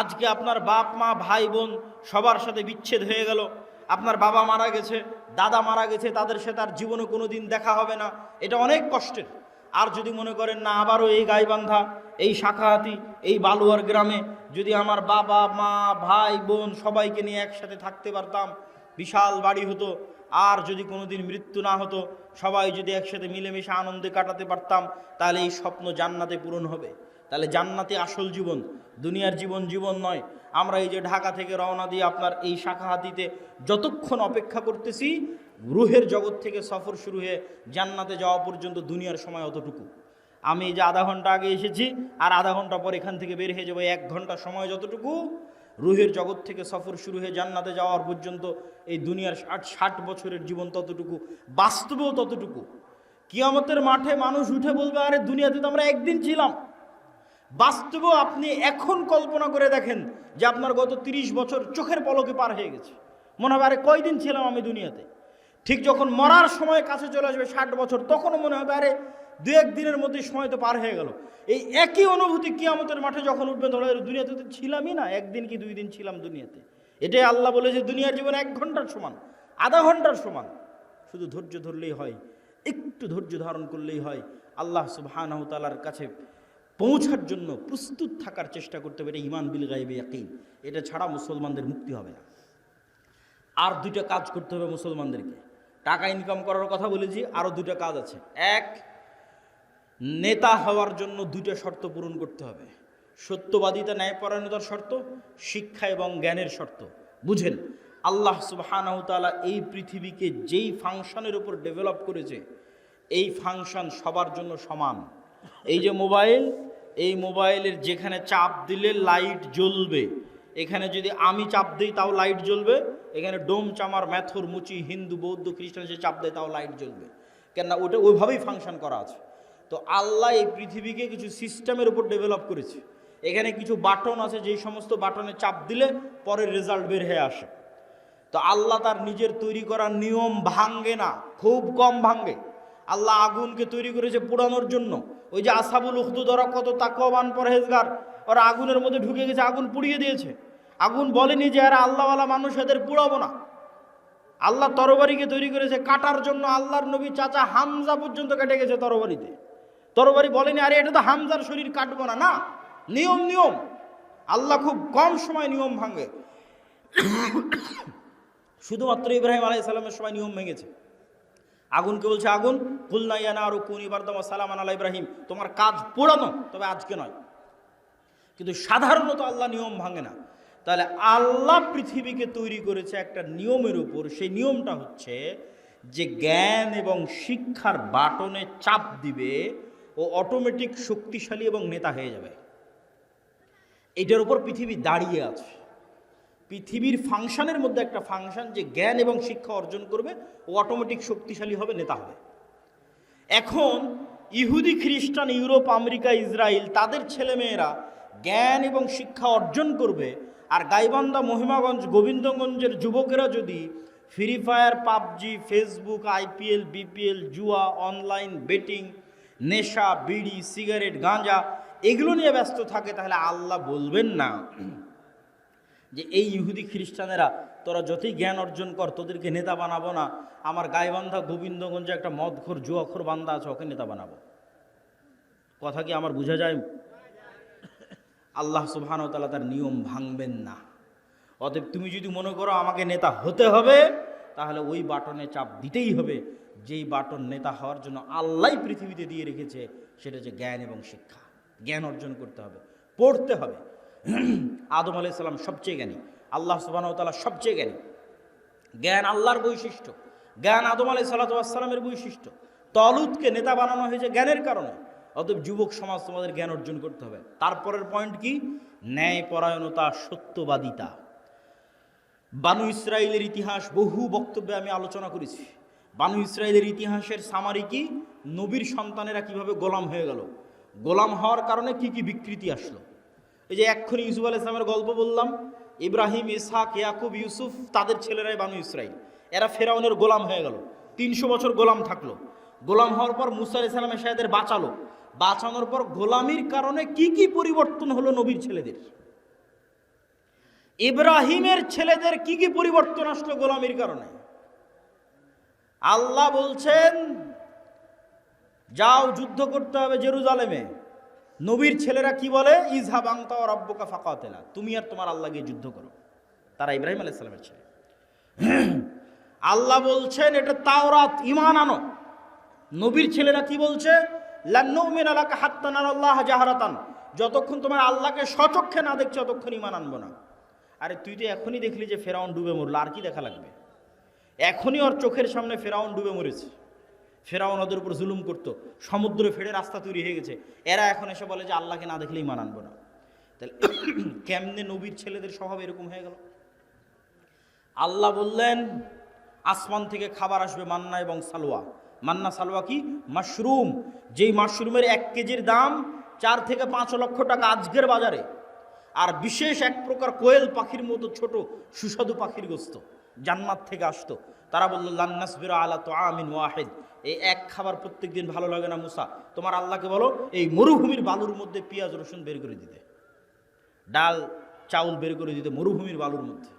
আজকে আপনার বাপ মা ভাই বোন সবার সাথে বিচ্ছেদ হয়ে গেল, আপনার বাবা মারা গেছে, দাদা মারা গেছে, তাদের সাথে আর জীবনে কোনো দিন দেখা হবে না, এটা অনেক কষ্টের। আর যদি মনে করেন না, আবারও এই গাইবান্ধা, এই শাখাহাতি, এই বালুয়ার গ্রামে যদি আমার বাবা মা ভাই বোন সবাইকে নিয়ে একসাথে থাকতে পারতাম, বিশাল বাড়ি হতো, আর যদি কোনোদিন মৃত্যু না হতো, সবাই যদি একসাথে মিলেমিশে আনন্দে কাটাতে পারতাম, তাহলে এই স্বপ্ন জান্নাতে পূরণ হবে। তাহলে জান্নাতে আসল জীবন, দুনিয়ার জীবন জীবন নয়। আমরা এই যে ঢাকা থেকে রওনা দিয়ে আপনার এই শাখাহাতিতে যতক্ষণ অপেক্ষা করতেছি, রুহের জগৎ থেকে সফর শুরু হয়ে জান্নাতে যাওয়া পর্যন্ত দুনিয়ার সময় অতটুকু। আমি এই যে আধা ঘন্টা আগে এসেছি, আর আধা ঘন্টা পর এখান থেকে বের হয়ে যাবো, 1 ঘন্টা সময় যতটুকু, রুহের জগৎ থেকে সফর শুরু হয়ে জান্নাতে যাওয়ার পর্যন্ত এই দুনিয়ার 60 বছরের জীবন ততটুকু, বাস্তবেও ততটুকু। কিয়ামতের মাঠে মানুষ উঠে বলবে, আরে দুনিয়াতে তো আমরা একদিন ছিলাম। বাস্তবেও আপনি এখন কল্পনা করে দেখেন যে আপনার গত 30 বছর চোখের পলকে পার হয়ে গেছে। মনে হবে আরে কয়দিন ছিলাম আমি দুনিয়াতে। ঠিক যখন মরার সময় কাছে চলে আসবে 60 বছর, তখনও মনে হবে আরে 2-1 দিনের মধ্যে সময় তো পার হয়ে গেল। এই একই অনুভূতি কিয়ামতের মাঠে যখন উঠবেন, ধরো দুনিয়াতে তো ছিলামই না, 1 দিন কি 2 দিন ছিলাম দুনিয়াতে। এটাই আল্লাহ বলে যে দুনিয়ার জীবন 1 ঘন্টার সমান, আধা ঘন্টার সমান। শুধু ধৈর্য ধরলেই হয়, একটু ধৈর্য ধারণ করলেই হয়। আল্লাহ সুবহানাহু ওয়া তাআলার কাছে পৌঁছার জন্য প্রস্তুত থাকার চেষ্টা করতে হবে। এটা ঈমান বিল গায়বে ইয়াকিন, এটা ছাড়া মুসলমানদের মুক্তি হবে না। আর দুইটা কাজ করতে হবে মুসলমানদেরকে। টাকা ইনকাম করার কথা বলেছি, আরও দুইটা কাজ আছে। এক, নেতা হওয়ার জন্য দুইটা শর্ত পূরণ করতে হবে। সত্যবাদিতা, ন্যায়পরায়ণতার শর্ত, শিক্ষা এবং জ্ঞানের শর্ত। বুঝেন, আল্লাহ সুবহানাহু ওয়া তাআলা এই পৃথিবীকে যেই ফাংশনের উপর ডেভেলপ করেছে, এই ফাংশন সবার জন্য সমান। এই যে মোবাইল, এই মোবাইলের যেখানে চাপ দিলে লাইট জ্বলবে, এখানে যদি আমি চাপ দিই তাও লাইট জ্বলবে। এখানে ডোম, চামার, ম্যাথর, মুচি, হিন্দু, বৌদ্ধ, খ্রিস্টান যে চাপ দেয় তাও লাইট জ্বলবে। কেননা ওটা ওইভাবেই ফাংশন করা আছে। তো আল্লাহ এই পৃথিবীকে কিছু সিস্টেমের উপর ডেভেলপ করেছে। এখানে কিছু বাটন আছে, যেই সমস্ত বাটনে চাপ দিলে পরের রেজাল্ট বের হয়ে আসে। তো আল্লাহ তার নিজের তৈরি করা নিয়ম ভাঙ্গে না, খুব কম ভাঙ্গে। আল্লাহ আগুনকে তৈরি করেছে পোড়ানোর জন্য। ওই যে আসহাবুল উখদুদ, ওরা কত তাকওয়াবান পরহেজগার, ওরা আগুনের মধ্যে ঢুকে গেছে, আগুন পুড়িয়ে দিয়েছে। আগুন বলেনি যে এরা আল্লাহওয়ালা মানুষ, এদের পুড়াবো না। আল্লাহ তরবারিকে তৈরি করেছে কাটার জন্য। আল্লাহর নবী চাচা হামজা পর্যন্ত কেটে গেছে তরবারিতে। তরবারি বলেনি আরে এটা তো হামজার শরীর কাটবো না। না, নিয়ম নিয়ম। আল্লাহ খুব কম সময় নিয়ম ভাঙে। শুধুমাত্র ইব্রাহিম আলাইহিস সালামের সময় নিয়ম ভেঙেছে। আগুনকে বলছে, আগুন কুলনা ইয়া নারু কুনি বারদাম ওয়া সালামান আলা ইব্রাহিম, তোমার কাজ পোড়ানো, তবে আজকে নয়। কিন্তু সাধারণত আল্লাহ নিয়ম ভাঙে না। তাহলে আল্লাহ পৃথিবীকে তৈরি করেছে একটা নিয়মের উপর। সেই নিয়মটা হচ্ছে যে জ্ঞান এবং শিক্ষার বাটনে চাপ দিবে, ও অটোমেটিক শক্তিশালী এবং নেতা হয়ে যাবে। এটার উপর পৃথিবী দাঁড়িয়ে আছে। পৃথিবীর ফাংশনের মধ্যে একটা ফাংশন, যে জ্ঞান এবং শিক্ষা অর্জন করবে ও অটোমেটিক শক্তিশালী হবে, নেতা হবে। এখন ইহুদি, খ্রিস্টান, ইউরোপ, আমেরিকা, ইসরায়েল, তাদের ছেলেমেয়েরা জ্ঞান এবং শিক্ষা অর্জন করবে। আর গাইবান্ধা, মহিমাগঞ্জ, গোবিন্দগঞ্জের যুবকেরা যদি free fire, PUBG, Facebook, IPL, BPL, জুয়া, অনলাইন বেটিং, নেশা, বিড়ি, সিগারেট, গাঁজা এগুলো নিয়ে ব্যস্ত থাকে, তাহলে আল্লাহ বলবেন না যে এই ইহুদি খ্রিস্টানেরা তোরা যতই জ্ঞান অর্জন কর, তোদেরকে নেতা বানাবো না। আমার গাইবান্ধা, গোবিন্দগঞ্জে একটা মদখোর, জুয়াখোর বান্দা আছে, ওকে নেতা বানাবো। কথা কি আমার বোঝা যায়? আল্লাহ সুবহানাহু ওয়া তাআলা তার নিয়ম ভাঙবেন না। অতএব তুমি যদি মনে করো আমাকে নেতা হতে হবে, তাহলে ওই বাটনে চাপ দিতেই হবে যেই বাটন নেতা হওয়ার জন্য আল্লাহ পৃথিবীতে দিয়ে রেখেছে, সেটা হচ্ছে জ্ঞান এবং শিক্ষা। জ্ঞান অর্জন করতে হবে, পড়তে হবে। আদম আলাইহিস সালাম সবচেয়ে জ্ঞানী, আল্লাহ সুবহানাহু ওয়া তাআলা সবচেয়ে জ্ঞানী। জ্ঞান আল্লাহর বৈশিষ্ট্য, জ্ঞান আদম আলাইহিস সালামের বৈশিষ্ট্য। তলুতকে নেতা বানানো হয়েছে জ্ঞানের কারণে। অতএব যুবক সমাজ, তোমাদের জ্ঞান অর্জন করতে হবে। তারপরের পয়েন্ট কি? ন্যায়পরায়ণতা, সত্যবাদিতা। বানু ইসরাইলের ইতিহাস বহু বক্তব্যে আমি আলোচনা করেছি। বানু ইসরাইলের ইতিহাসের সামারি কি? নবীর সন্তানেরা কিভাবে গোলাম হয়ে গেল, গোলাম হওয়ার কারণে কি কি বিকৃতি আসলো। এই যে এক্ষুনি ইউসুফ আলাইহিস সালামের গল্প বললাম, ইব্রাহিম, ইসহাক, ইয়াকুব, ইউসুফ, তাদের ছেলেরাই বানু ইসরাইল। এরা ফেরাউনের গোলাম হয়ে গেল, 300 বছর গোলাম থাকলো। গোলাম হওয়ার পর মুসা আলাইহিস সালাম এসে এদের বাঁচালো। বাঁচানোর পর গোলামির কারণে কি কি পরিবর্তন হলো নবীর ছেলেদের। ইব্রাহিমের ছেলেদের কি কি পরিবর্তন আসলো গোলামির কারণে। আল্লাহ বলছেন যাও যুদ্ধ করতে হবে জেরুজালেমে। নবীর ছেলেরা কি বলে? ইযহাব আনতা ওয়া রাব্বুকা ফাকাতিলা, তুমি আর তোমার আল্লাহ গিয়ে যুদ্ধ করো। তারা ইব্রাহিম আলাইহিস সালামের ছেলে। আল্লাহ বলছেন এটা তাওরাত, ঈমান আনো। নবীর ছেলেরা কি বলছে? লান নুমিনা লাকা হাত্তা নারাল্লাহ জাহরাতান, যতক্ষণ তোমার আল্লাহকে স্বচক্ষে না দেখছো ততক্ষণ ঈমান আনবো না। আরে তুই তো এখনই দেখলি যে ফেরাউন ডুবে মরল, আর কি দেখা লাগবে? এখনই ওর চোখের সামনে ফেরাউন ডুবে মরেছে। ফেরাউন ওদের উপর জুলুম করতো, সমুদ্রে ফেড়ে রাস্তা তৈরি হয়ে গেছে। এরা এখন এসে বলে যে আল্লাহকে না দেখলে ঈমান আনবো না। তাহলে কেমনে নবীর ছেলেদের স্বভাব এরকম হয়ে গেল? আল্লাহ বললেন আসমান থেকে খাবার আসবে, মান্না এবং সালোয়া। মান্না সালোয়া কি? মাশরুম। যেই মাশরুমের 1 কেজির দাম 4 থেকে 5 লক্ষ টাকা আজকের বাজারে। আর বিশেষ এক প্রকার কোয়েল পাখির মতো ছোট সুস্বাদু পাখির গোস্ত জান্নাত থেকে আসতো। তারা বলল লান নাসবিরা আলা তুআমিন ওয়াহিদ, এই এক খাবার প্রত্যেকদিন ভালো লাগে না মুসা, তোমার আল্লাহকে বলো এই মরুভূমির বালুর মধ্যে পেঁয়াজ রসুন বের করে দিতে, ডাল চাউল বের করে দিতে মরুভূমির বালুর মধ্যে।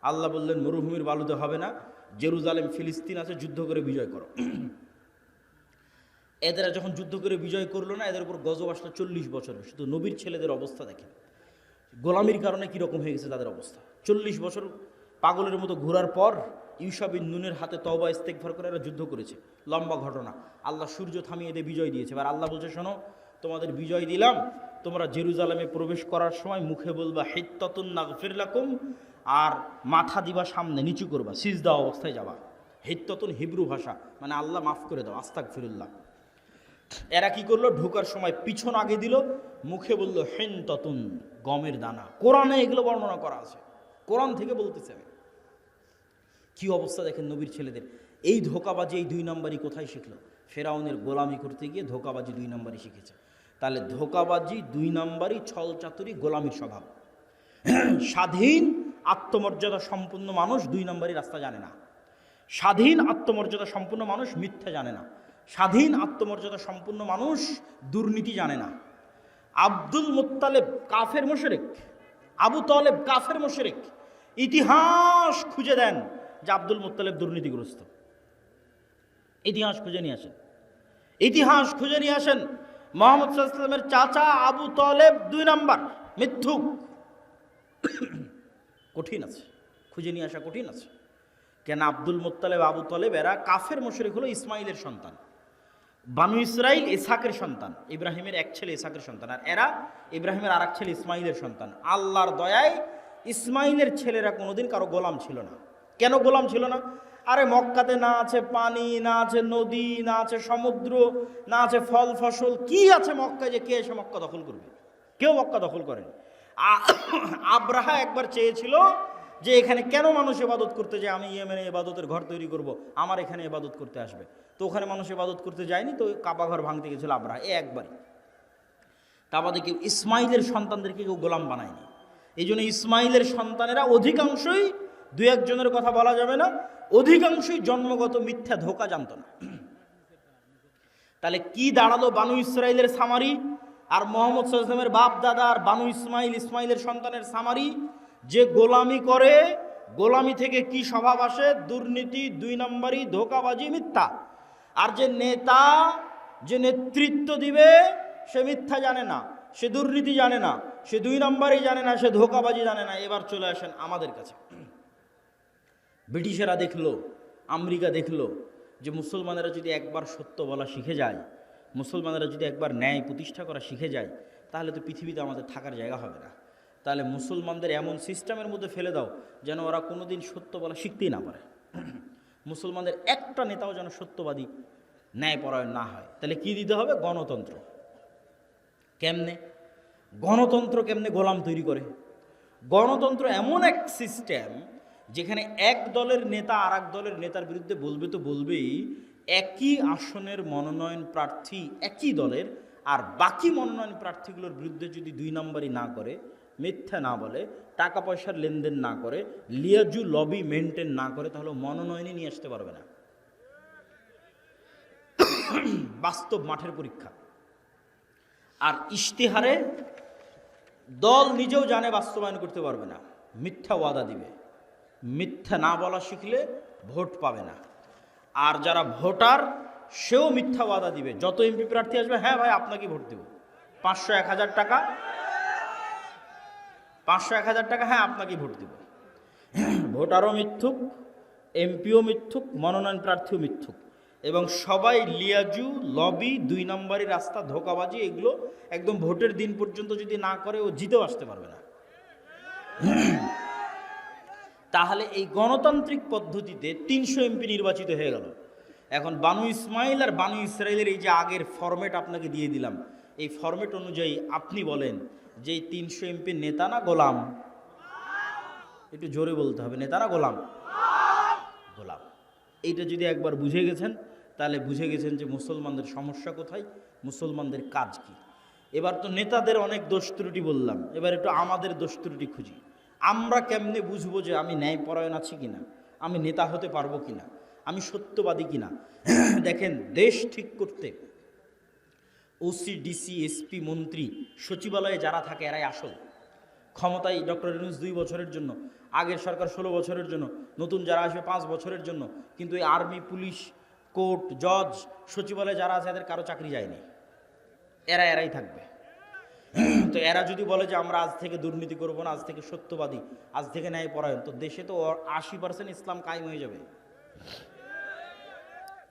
আল্লাহ বললেন মরুভূমির বালুতে হবে না, জেরুজালেম ফিলিস্তিন আছে, যুদ্ধ করে বিজয় করো। এদের যখন যুদ্ধ করে বিজয় করলো না, এদের উপর গজব আসলো 40 বছরে। শুধু নবীর ছেলেদের অবস্থা দেখেন, গোলামির কারণে কীরকম হয়ে গেছে তাদের অবস্থা। 40 বছর পাগলের মতো ঘোরার পর ইউসা বিন নুনের হাতে তওবা ইস্তেগফার করে এরা যুদ্ধ করেছে, লম্বা ঘটনা। আল্লাহ সূর্য থামিয়ে দিয়ে বিজয় দিয়েছে। এবার আল্লাহ বলছে, শোনো, তোমাদের বিজয় দিলাম, তোমরা জেরুজালেমে প্রবেশ করার সময় মুখে বলবা হিত্তাতুন নাগফির লাকুম, আর মাথা দিবা সামনে, নিচু করবা, সিজদা অবস্থায় যাবা। হিত্তাতুন হিব্রু ভাষা, মানে আল্লাহ মাফ করে দাও, আস্তাগফিরুল্লাহ। এরা কি করলো, ঢোকার সময় পিছন আগে দিল, মুখে বললো হিনতাতুন, গমের দানা। কোরআনে এগুলো বর্ণনা করা আছে, কোরআন থেকে বলতেছে। কি অবস্থা দেখেন নবীর ছেলেদের। এই ধোকাবাজি, এই 2 নম্বরই কোথায় শিখলো? ফেরাউনের গোলামি করতে গিয়ে ধোকাবাজি 2 নম্বরই শিখেছে। তাহলে ধোকাবাজি 2 নম্বরই, ছল চাতুরি, গোলামির স্বভাব। স্বাধীন আত্মমর্যাদা সম্পন্ন মানুষ 2 নম্বরই রাস্তা জানে না। স্বাধীন আত্মমর্যাদা সম্পন্ন মানুষ মিথ্যা জানে না। স্বাধীন আত্মমর্যাদা সম্পন্ন মানুষ দুর্নীতি জানে না। আব্দুল মুত্তালেব কাফের মুশরিক, আবু তালেব কাফের মুশরিক। ইতিহাস খুঁজে দেন যে আব্দুল মুত্তালেব দুর্নীতিগ্রস্ত। ইতিহাস খুঁজে নিয়ে আসেন, ইতিহাস খুঁজে নিয়ে আসেন। মুহাম্মদ সাল্লাল্লাহু আলাইহি ওয়াসাল্লামের চাচা আবু তালেব 2 নম্বর মিথ্যুক। কঠিন আছে, খুঁজে নিয়ে আসা কঠিন আছে। কেন আব্দুল মুত্তালেব, আবু তালেব এরা কাফের মুশরিক, হলো ইসমাইলের সন্তান। বানু ইসরাইল ইসহাকের সন্তান, ইব্রাহিমের এক ছেলে ইসহাকের সন্তান, আর এরা ইব্রাহিমের আর এক ছেলে ইসমাইলের সন্তান। আল্লাহর দয়ায় ইসমাইলের ছেলেরা কোনোদিন কারো গোলাম ছিল না। কেন গোলাম ছিল না? আরে মক্কাতে না আছে পানি, না আছে নদী, না আছে সমুদ্র, না আছে ফল ফসল, কি আছে মক্কায় যে কে এসে মক্কা দখল করবে? কেউ মক্কা দখল করেনি। আব্রাহা একবার চেয়েছিল যে এখানে কেন মানুষ ইবাদত করতে যায়, আমি ইয়েমেনে ইবাদতের ঘর তৈরি করব, আমার এখানে ইবাদত করতে আসবে। তো ওখানে মানুষ ইবাদত করতে যায়নি, তো কাবা ঘর ভাঙতে গেছিল আব্রাহা, একবারই। তা বাদে কেউ ইসমাইলের সন্তানদেরকে কেউ গোলাম বানায়নি। এই জন্য ইসমাইলের সন্তানেরা অধিকাংশই, 2-1 জনের কথা বলা যাবে না, অধিকাংশই জন্মগত মিথ্যা, ধোঁকা জানত না। তাহলে কি দাঁড়ালো বানু ইসরাইলের সামারি আর মুহাম্মদ সাল্লাল্লাহু আলাইহি ওয়াসাল্লামের বাপ দাদা আর বানু ইসমাইল, ইসমাইলের সন্তানের সামারি? যে গোলামি করে, গোলামি থেকে কি স্বভাব আসে? দুর্নীতি, 2 নম্বরই, ধোঁকাবাজি, মিথ্যা। আর যে নেতা, যে নেতৃত্ব দিবে, সে মিথ্যা জানে না, সে দুর্নীতি জানে না, সে 2 নম্বরই জানে না, সে ধোঁকাবাজি জানে না। এবার চলে আসেন আমাদের কাছে। ব্রিটিশেরা দেখলো, আমেরিকা দেখলো যে মুসলমানেরা যদি একবার সত্য বলা শিখে যায়, মুসলমানেরা যদি একবার ন্যায় প্রতিষ্ঠা করা শিখে যায়, তাহলে তো পৃথিবীতে আমাদের থাকার জায়গা হবে না। তাহলে মুসলমানদের এমন সিস্টেমের মধ্যে ফেলে দাও যেন ওরা কোনোদিন সত্য বলা শিখতেই না পারে। মুসলমানদের একটা নেতাও যেন সত্যবাদী, ন্যায়পরায়ণ না হয়। তাহলে কি দিতে হবে? গণতন্ত্র। কেমনে গণতন্ত্র? কেমনে গোলাম তৈরি করে? গণতন্ত্র এমন এক সিস্টেম যেখানে এক দলের নেতা আর এক দলের নেতার বিরুদ্ধে বলবে তো বলবেই, একই আসনের মনোনয়ন প্রার্থী একই দলের, আর বাকি মনোনয়ন প্রার্থীগুলোর বিরুদ্ধে যদি 2 নম্বরই না করে, মিথ্যা না বলে, টাকা পয়সার লেনদেন না করে, লিয়াজু লবি মেনটেন না করে, তাহলে মনোনয়নই নিয়ে আসতে পারবে না। বাস্তব মাঠের পরীক্ষা। আর ইশতেহারে দল নিজেও জানে বাস্তবায়ন করতে পারবে না, মিথ্যা ওয়াদা দিবে। মিথ্যা না বলা শিখলে ভোট পাবে না। আর যারা ভোটার, সেও মিথ্যা ওয়াদা দিবে। যত এমপি প্রার্থী আসবে, হ্যাঁ ভাই আপনাকে ভোট দেব, 500-1000 টাকা, 500-1000 টাকা, হ্যাঁ আপনাকে ভোট দেব। ভোটারও মিথ্যুক, এমপিও মিথ্যুক, মনোনয়ন প্রার্থীও মিথ্যুক, এবং সবাই লিয়াজু লবি, 2 নম্বরই রাস্তা, ধোঁকাবাজি, এগুলো একদম ভোটের দিন পর্যন্ত যদি না করে, ও জিতেও আসতে পারবে না। তাহলে এই গণতান্ত্রিক পদ্ধতিতে 300 এমপি নির্বাচিত হয়ে গেল। এখন বানু ইসমাইল আর বানু ইসরাইলের এই যে আগের ফরম্যাট আপনাকে দিয়ে দিলাম, এই ফরম্যাট অনুযায়ী আপনি বলেন যে 300 এমপি নেতা না গোলাম? একটু জোরে বলতে হবে, নেতা না গোলাম? গোলাম। এইটা যদি একবার বুঝে গেছেন, তাহলে বুঝে গেছেন যে মুসলমানদের সমস্যা কোথায়, মুসলমানদের কাজ কি। এবার তো নেতাদের অনেক দোষ ত্রুটি বললাম, এবার একটু আমাদের দোষ ত্রুটি খুঁজি। আমরা কেমনে বুঝবো যে আমি ন্যায়পরায়ণ আছি কিনা, আমি নেতা হতে পারবো কিনা, আমি সত্যবাদী কিনা? দেখেন, দেশ ঠিক করতে ওসি, ডিসি, এসপি, মন্ত্রী, সচিবালয়ে যারা থাকে এরাই আসল। ক্ষমতায় ডক্টর ইউনূস 2 বছরের জন্য, আগের সরকার 16 বছরের জন্য, নতুন যারা আসবে 5 বছরের জন্য। কিন্তু এই আর্মি, পুলিশ কোর্ট, জজ, সচিবালয়ে যারা আছে এদের কারো চাকরি যায়নি, এরাই থাকবে। তো এরা যদি বলে যে আমরা আজ থেকে দুর্নীতি করবো না, আজ থেকে সত্যবাদী, আজ থেকে ন্যায়পরায়ণ, তো দেশে তো 80% ইসলাম কায়েম হয়ে যাবে।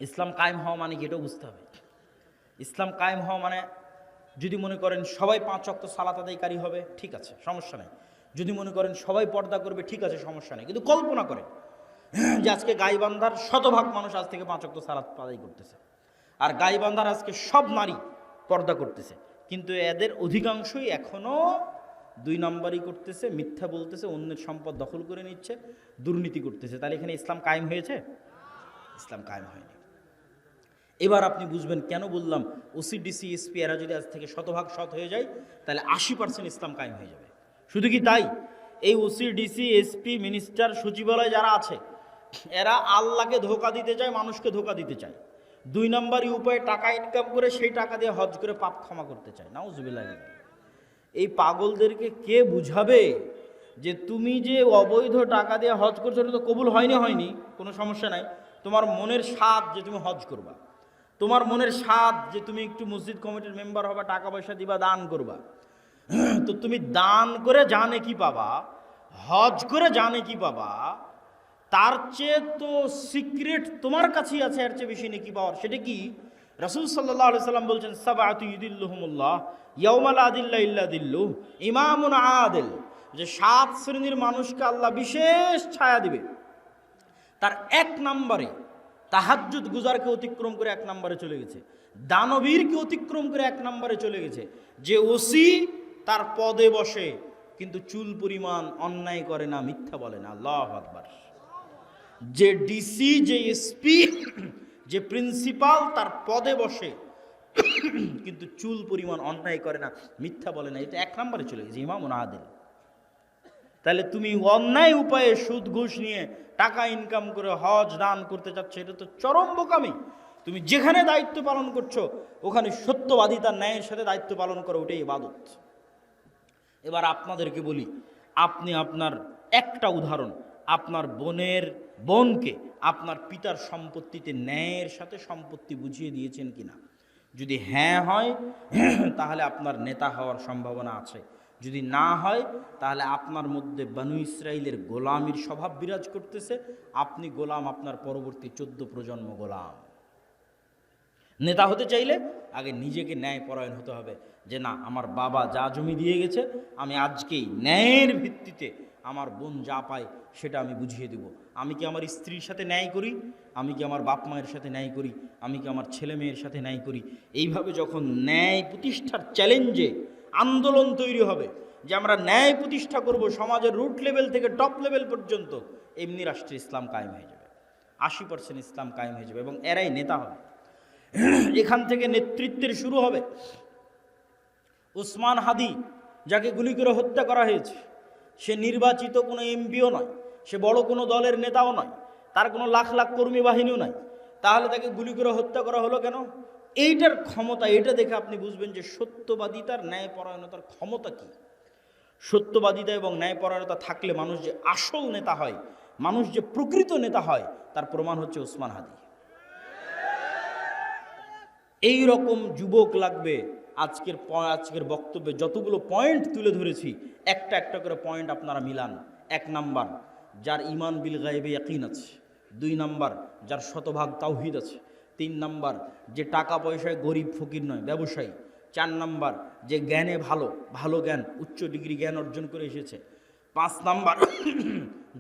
ইসলাম কায়েম হওয়া মানে কি এটাও বুঝতে হবে। ইসলাম কায়েম হওয়া মানে, যদি মনে করেন সবাই 5 ওয়াক্ত সালাত আদায়কারী হবে, ঠিক আছে, সমস্যা নেই। যদি মনে করেন সবাই পর্দা করবে, ঠিক আছে, সমস্যা নেই। কিন্তু কল্পনা করেন যে আজকে গাইবান্ধার শতভাগ মানুষ আজ থেকে 5 ওয়াক্ত সালাত আদায় করতেছে, আর গাইবান্ধার আজকে সব নারী পর্দা করতেছে, কিন্তু এদের অধিকাংশই এখনও 2 নম্বরই করতেছে, মিথ্যা বলতেছে, অন্যের সম্পদ দখল করে নিচ্ছে, দুর্নীতি করতেছে। তাহলে এখানে ইসলাম কায়েম হয়েছে? ইসলাম কায়েম হয়নি। এবার আপনি বুঝবেন কেন বললাম ওসি, ডিসি, এসপি এরা যদি আজ থেকে শতভাগ সৎ হয়ে যায়, তাহলে 80% ইসলাম কায়েম হয়ে যাবে। শুধু কি তাই, এই ওসি, ডিসি, এসপি, মিনিস্টার, সচিবালয় যারা আছে, এরা আল্লাহকে ধোঁকা দিতে চায়, মানুষকে ধোঁকা দিতে চায়। 2 নম্বরই উপায়ে টাকা ইনকাম করে সেই টাকা দিয়ে হজ করে পাপ ক্ষমা করতে চায়। নাউজুবিল্লাহ। এই পাগলদেরকে কে বুঝাবে যে তুমি যে অবৈধ টাকা দিয়ে হজ করছো, এটা তো কবুল হয়নি, কোনো সমস্যা নাই। তোমার মনের স্বাদ যে তুমি হজ করবা, তোমার মনের স্বাদ যে তুমি একটু মসজিদ কমিটির মেম্বার হবা, টাকা পয়সা দিবা, দান করবা, তো তুমি দান করে জানে কি পাবা, হজ করে জানে কি পাবা, তার চেয়ে তো সিক্রেট তোমার কাছেই আছে, এর চেয়ে বেশি নেকি পাওয়ার। সেটা কি? রাসূল সাল্লাল্লাহু আলাইহি সাল্লাম বলছেন, সাবআতু ইউদিল্লুহুমুল্লাহ ইয়াউমা লা দিল্লা ইল্লা দিল্লুহ, ইমামুন আদিল, যে 7 শ্রেণীর মানুষকে আল্লাহ বিশেষ ছায়া দিবে। তার 1 নম্বরে তাহাজ্জুদ গুজারকে অতিক্রম করে 1 নম্বরে চলে গেছে, দানবীরকে অতিক্রম করে 1 নম্বরে চলে গেছে, যে ওসি তার পদে বসে কিন্তু চুল পরিমাণ অন্যায় করে না, মিথ্যা বলে না। আল্লাহু আকবার। যে ডিসি, যে এসপি, যে প্রিন্সিপাল তার পদে বসে কিন্তু চুল পরিমাণ অন্যায় করে না, মিথ্যা বলে না, এটা 1 নম্বরে চলে গেছে, ইমামুন আদিল। তাহলে তুমি অন্যায় উপায়ে সুদ ঘুষ নিয়ে টাকা ইনকাম করে হজ দান করতে চাচ্ছ, এটা তো চরম বোকামি। তুমি যেখানে দায়িত্ব পালন করছো ওখানে সত্যবাদিতার ন্যায়ের সাথে দায়িত্ব পালন করো, ওটাই ইবাদত। এবার আপনাদেরকে বলি, আপনি আপনার একটা উদাহরণ, আপনার বোনকে আপনার পিতার সম্পত্তিতে ন্যায়ের সাথে সম্পত্তি বুঝিয়ে দিয়েছেন কিনা? যদি হ্যাঁ হয় তাহলে আপনার নেতা হওয়ার সম্ভাবনা আছে, যদি না হয় তাহলে আপনার মধ্যে বনু ইসরাইলের গোলামির স্বভাব বিরাজ করতেছে, আপনি গোলাম, আপনার পরবর্তী 14 প্রজন্ম গোলাম। নেতা হতে চাইলে আগে নিজেকে ন্যায়পরায়ণ হতে হবে, যে না, আমার বাবা যা জমি দিয়ে গেছে, আমি আজকেই ন্যায়ের ভিত্তিতে আমার বোন যা পায় সেটা আমি বুঝিয়ে দেব। আমি কি আমার স্ত্রীর সাথে ন্যায় করি, আমি কি আমার বাপ মায়ের সাথে ন্যায় করি, আমি কি আমার ছেলে মেয়ের সাথে ন্যায় করি। এইভাবে যখন ন্যায় প্রতিষ্ঠার চ্যালেঞ্জে আন্দোলন তৈরি হবে যে আমরা ন্যায় প্রতিষ্ঠা করব সমাজের রুট লেভেল থেকে টপ লেভেল পর্যন্ত, এমনি রাষ্ট্রে ইসলাম কায়েম হয়ে যাবে, 80% ইসলাম কায়েম হয়ে যাবে, এবং এরাই নেতা হবে। এখান থেকে নেতৃত্বের শুরু হবে। ওসমান হাদি, যাকে গুলি করে হত্যা করা হয়েছে, সে নির্বাচিত কোনো এমপিও নয়, সে বড় কোনো দলের নেতাও নয়, তার কোনো লাখ লাখ কর্মী বাহিনীও নাই, তাহলে তাকে গুলি করে হত্যা করা হলো কেন? এইটার ক্ষমতা, এটা দেখে আপনি বুঝবেন যে সত্যবাদিতার ন্যায়পরায়ণতার ক্ষমতা কি। সত্যবাদিতা এবং ন্যায়পরায়ণতা থাকলে মানুষ যে আসল নেতা হয়, মানুষ যে প্রকৃত নেতা হয়, তার প্রমাণ হচ্ছে ওসমান হাদি। এই রকম যুবক লাগবে। আজকের বক্তব্যে যতগুলো পয়েন্ট তুলে ধরেছি, একটা একটা করে পয়েন্ট আপনারা মিলান। 1 নাম্বার, যার ঈমান বিল গায়বে ইয়াকিন আছে। 2 নাম্বার, যার শতভাগ তাওহীদ আছে। 3 নাম্বার, যে টাকা পয়সায় গরিব ফকির নয়, ব্যবসায়ী। 4 নাম্বার, যে জ্ঞানে ভালো জ্ঞান, উচ্চ ডিগ্রি জ্ঞান অর্জন করে এসেছে। 5 নাম্বার,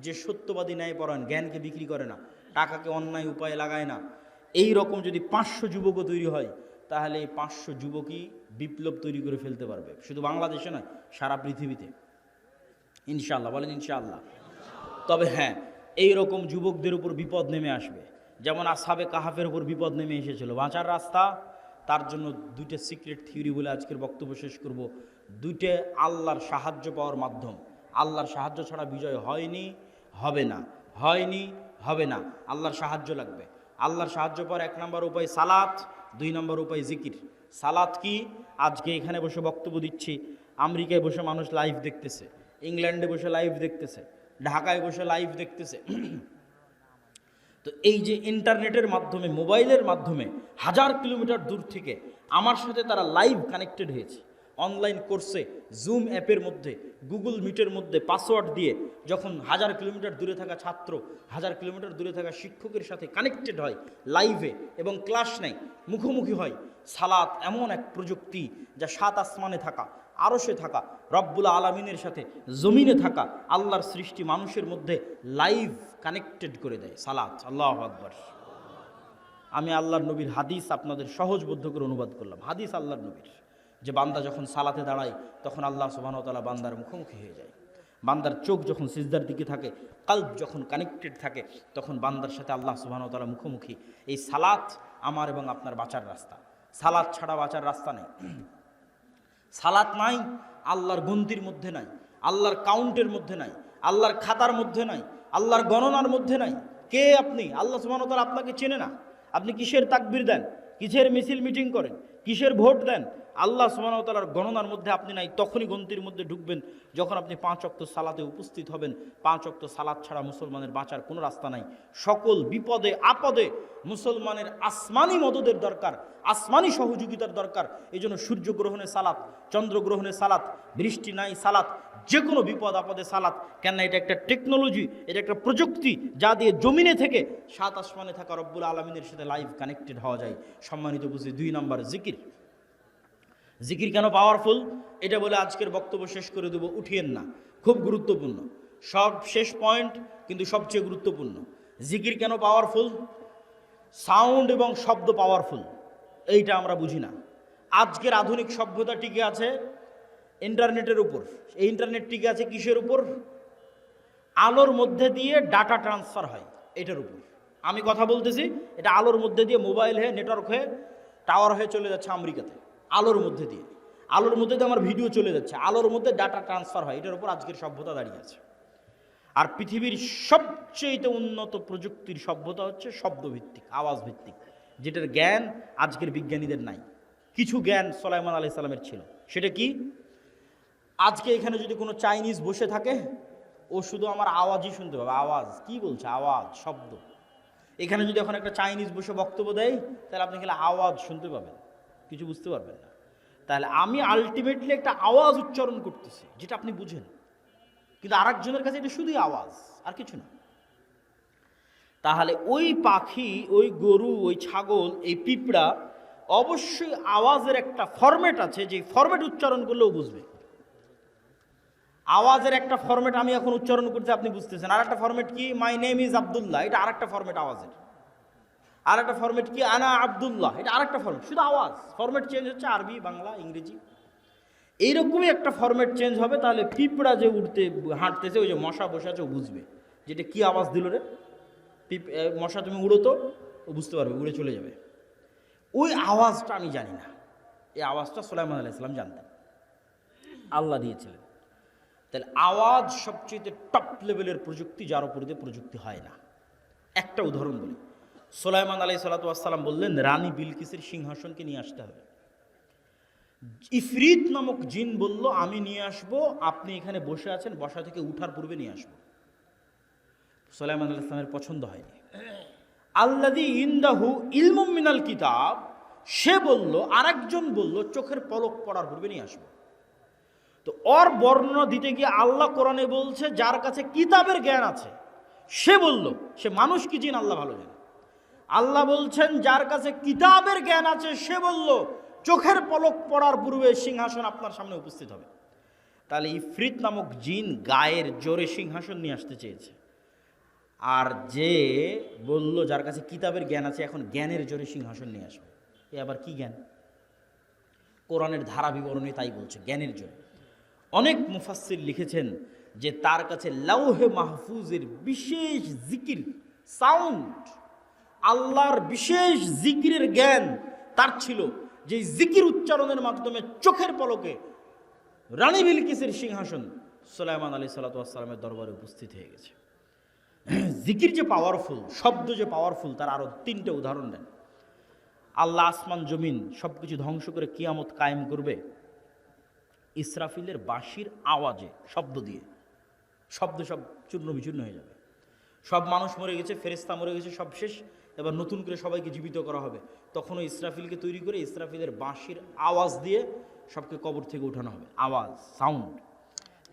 যে সত্যবাদী ন্যায়পরায়ণ, জ্ঞানকে বিক্রি করে না, টাকাকে অন্যায় উপায়ে লাগায় না। এই রকম যদি 500 যুবকও তৈরি হয়, তাহলে এই 500 যুবকই বিপ্লব তৈরি করে ফেলতে পারবে, শুধু বাংলাদেশে নয়, সারা পৃথিবীতে। ইনশাআল্লাহ বলেন ইনশাআল্লাহ। তবে হ্যাঁ, এই রকম যুবকদের উপর বিপদ নেমে আসবে, যেমন আসহাবে কাহাফের উপর বিপদ নেমে এসেছিল। বাঁচার রাস্তা, তার জন্য 2টা সিক্রেট থিওরি বলে আজকের বক্তব্য শেষ করব। 2টে আল্লাহর সাহায্য পাওয়ার মাধ্যম। আল্লাহর সাহায্য ছাড়া বিজয় হয়নি, হবে না, হয়নি, হবে না। আল্লাহর সাহায্য লাগবে। আল্লাহর সাহায্য পাওয়ার 1 নম্বর উপায় সালাত, 2 নম্বর উপায় জিকির। সালাত কি? আজকে এখানে বসে বক্তব্য দিচ্ছি, আমেরিকায় বসে মানুষ লাইভ দেখতেছে, ইংল্যান্ডে বসে লাইভ দেখতেছে, ঢাকায় বসে লাইভ দেখতেছে, তো এই যে ইন্টারনেটের মাধ্যমে, মোবাইলের মাধ্যমে হাজার কিলোমিটার দূর থেকে আমার সাথে তারা লাইভ কানেক্টেড হয়েছে, অনলাইন কোর্সে জুম অ্যাপের মধ্যে, গুগল মিটের মধ্যে পাসওয়ার্ড দিয়ে যখন হাজার কিলোমিটার দূরে থাকা ছাত্র হাজার কিলোমিটার দূরে থাকা শিক্ষকের সাথে কানেক্টেড হয় লাইভে এবং ক্লাস নেয়, মুখোমুখি হয়। সালাত এমন এক প্রযুক্তি যা সাত আসমানে থাকা, আরশে থাকা, রব্বুল আলামিনের সাথে জমিনে থাকা আল্লাহর সৃষ্টি মানুষের মধ্যে লাইভ কানেক্টেড করে দেয় সালাত। আল্লাহু আকবার। আমি আল্লাহর নবীর হাদিস আপনাদের সহজবোধ্য করে অনুবাদ করলাম। হাদিস আল্লাহর নবীর, যে বান্দা যখন সালাতে দাঁড়ায় তখন আল্লাহ সুবহানাহু ওয়া তাআলা বান্দার মুখোমুখি হয়ে যায়। বান্দার চোখ যখন সিজদার দিকে থাকে, কলব যখন কানেক্টেড থাকে, তখন বান্দার সাথে আল্লাহ সুবহানাহু ওয়া তাআলা মুখোমুখি। এই সালাত আমার এবং আপনার বাঁচার রাস্তা। সালাত ছাড়া বাঁচার রাস্তা নেই। সালাত নাই, আল্লাহর গন্তির মধ্যে নাই, আল্লাহর কাউন্টের মধ্যে নাই, আল্লাহর খাতার মধ্যে নাই, আল্লাহর গণনার মধ্যে নাই। কে আপনি? আল্লাহ সুবহানাহু ওয়া তাআলা আপনাকে চেনে না। আপনি কিসের তাকবীর দেন, কিসের মিছিল মিটিং করেন, কিসের ভোট দেন, আল্লাহ সুবহানাহু ওয়া তাআলার গণনার মধ্যে আপনি নাই। তখনই গন্তির মধ্যে ঢুকবেন যখন আপনি 5 ওয়াক্ত সালাতে উপস্থিত হবেন। 5 ওয়াক্ত সালাত ছাড়া মুসলমানের বাঁচার কোনো রাস্তা নাই। সকল বিপদে আপদে মুসলমানের আসমানি মদদের দরকার, আসমানি সহযোগিতার দরকার। এই জন্য সূর্যগ্রহণে সালাত, চন্দ্রগ্রহণে সালাত, বৃষ্টি নাই সালাত, যে কোনো বিপদ আপদে সালাত। কেন? এটা একটা টেকনোলজি, এটা একটা প্রযুক্তি যা দিয়ে জমিনে থেকে 7 আসমানে থাকা রব্বুল আলামিনের সাথে লাইভ কানেক্টেড হওয়া যায়। সম্মানিত বুঝি 2 নম্বর জিকির। জিকির কেন পাওয়ারফুল এটা বলে আজকের বক্তব্য শেষ করে দেব, উঠিয়েন না, খুব গুরুত্বপূর্ণ। সব শেষ পয়েন্ট কিন্তু সবচেয়ে গুরুত্বপূর্ণ। জিকির কেন পাওয়ারফুল? সাউন্ড এবং শব্দ পাওয়ারফুল, এইটা আমরা বুঝি না। আজকের আধুনিক সভ্যতা টিকে আছে ইন্টারনেটের উপর। এই ইন্টারনেট টিকে আছে কিসের উপর? আলোর মধ্যে দিয়ে ডাটা ট্রান্সফার হয়, এটার উপর। আমি কথা বলতেছি, এটা আলোর মধ্যে দিয়ে মোবাইল হয়ে, নেটওয়ার্ক হয়ে, টাওয়ার হয়ে চলে যাচ্ছে আমেরিকাতে। আলোর মধ্যে দিয়ে, আলোর মধ্যে দিয়ে আমার ভিডিও চলে যাচ্ছে, আলোর মধ্যে ডাটা ট্রান্সফার হয়। এটার উপর আজকের সভ্যতা দাঁড়িয়ে আছে। আর পৃথিবীর সবচেয়ে উন্নত প্রযুক্তির সভ্যতা হচ্ছে শব্দভিত্তিক, আওয়াজ ভিত্তিক, যেটার জ্ঞান আজকের বিজ্ঞানীদের নাই। কিছু জ্ঞান সুলাইমান আলাইহিস সালামের ছিল। সেটা কি? আজকে এখানে যদি কোনো চাইনিজ বসে থাকে, ও শুধু আমার আওয়াজই শুনতে পাবে। আওয়াজ কি বলছে, আওয়াজ, শব্দ। এখানে যদি এখন একটা চাইনিজ বসে বক্তব্য দেয়, তাহলে আপনি খেলে আওয়াজ শুনতে পাবেন, কিছু বুঝতে পারবেন না। তাহলে আমি আলটিমেটলি একটা আওয়াজ উচ্চারণ করতেছি, যেটা আপনি বুঝেন, কিন্তু আরেকজনের কাছে এটা শুধুই আওয়াজ, আর কিছু না। তাহলে ওই পাখি, ওই গরু, ওই ছাগল, এই পিঁপড়া অবশ্যই আওয়াজের একটা ফরম্যাট আছে, যে ফরম্যাট উচ্চারণ করলেও বুঝবে। আওয়াজের একটা ফরম্যাট আমি এখন উচ্চারণ করছি, আপনি বুঝতেছেন। আর একটা ফরম্যাট কি? মাই নেম ইজ আব্দুল্লাহ, এটা আরেকটা ফরম্যাট আওয়াজের। আর একটা ফরম্যাট কি? আনা আব্দুল্লাহ, এটা আরেকটা ফরম্যাট। শুধু আওয়াজ, ফরম্যাট চেঞ্জ হচ্ছে, আরবি, বাংলা, ইংরেজি, এইরকমই একটা ফরম্যাট চেঞ্জ হবে। তাহলে পিঁপড়া যে উঠতে হাঁটতেছে, ওই যে মশা বসে আছে, ও বুঝবে যেটা কি আওয়াজ দিল রে। মশা তুমি উড়ো তো, ও বুঝতে পারবে, উড়ে চলে যাবে। ওই আওয়াজটা আমি জানি না, এই আওয়াজটা সুলাইমান আলাইহিস সালাম জানতেন, আল্লাহ দিয়েছিলেন। তাহলে আওয়াজ সবচেয়ে টপ লেভেলের প্রযুক্তি, যার উপর দিয়ে প্রযুক্তি হয় না। একটা উদাহরণ বলি। সুলাইমান আলাইহিস সালাম বললেন রানী বিলকিসের সিংহাসনকে নিয়ে আসতে হবে। ইফরিত নামক জিন বলল আমি নিয়ে আসব, আপনি এখানে বসে আছেন, বসা থেকে উঠার পূর্বে নিয়ে আসব। সুলাইমান আলাইহিস সালামের পছন্দ হয়নি। আল্লাযী ইনদাহু ইলমুম মিনাল কিতাব, সে বলল, আরেকজন বলল চোখের পলক পড়ার পূর্বে নিয়ে আসব। তো ওর বর্ণনা দিতে গিয়ে আল্লাহ কোরআনে বলছে যার কাছে কিতাবের জ্ঞান আছে, সে বলল, সে মানুষ কি জিন আল্লাহ ভালো জানে। আল্লাহ বলছেন যার কাছে কিতাবের জ্ঞান আছে, সে বলল চোখের পলক পড়ার পূর্বে সিংহাসন আপনার সামনে উপস্থিত হবে। তাহলে ইফরিত নামক জিন গায়ের জোরে সিংহাসন নিয়ে আসতে চেয়েছে। আর যে বলল যার কাছে কিতাবের জ্ঞান আছে, এখন জ্ঞানের জোরে সিংহাসন নিয়ে আসবে। এ আবার কি জ্ঞান? কোরআনের ধারা বিবরণী তাই বলছে, জ্ঞানের জোরে। অনেক মুফাসসির লিখেছেন যে তার কাছে লাউহে মাহফুজের বিশেষ জিকির, সাউন্ড, আল্লাহর বিশেষ জিকিরের জ্ঞান তার ছিল, যে জিকির উচ্চারণের মাধ্যমে চোখের পলকে রানী বিলকিসের সিংহাসন সুলাইমান আলাইহিস সালামের দরবারে উপস্থিত হয়ে গেছে। জিকির যে পাওয়ারফুল, শব্দ যে পাওয়ারফুল, তার আরো 3টে উদাহরণ দেন। আল্লাহ আসমান জমিন সবকিছু ধ্বংস করে কিয়ামত কায়েম করবে ইসরাফিলের বাঁশির আওয়াজে, শব্দ দিয়ে। শব্দ সব চূর্ণ বিচূর্ণ হয়ে যাবে। সব মানুষ মরে গেছে, ফেরেশতা মরে গেছে, সব শেষ, এবার নতুন করে সবাইকে জীবিত করা হবে। তখন ওই ইসরাফিলকে তৈরি করে ইসরাফিলের বাঁশির আওয়াজ দিয়ে সবকে কবর থেকে উঠানো হবে, আওয়াজ, সাউন্ড।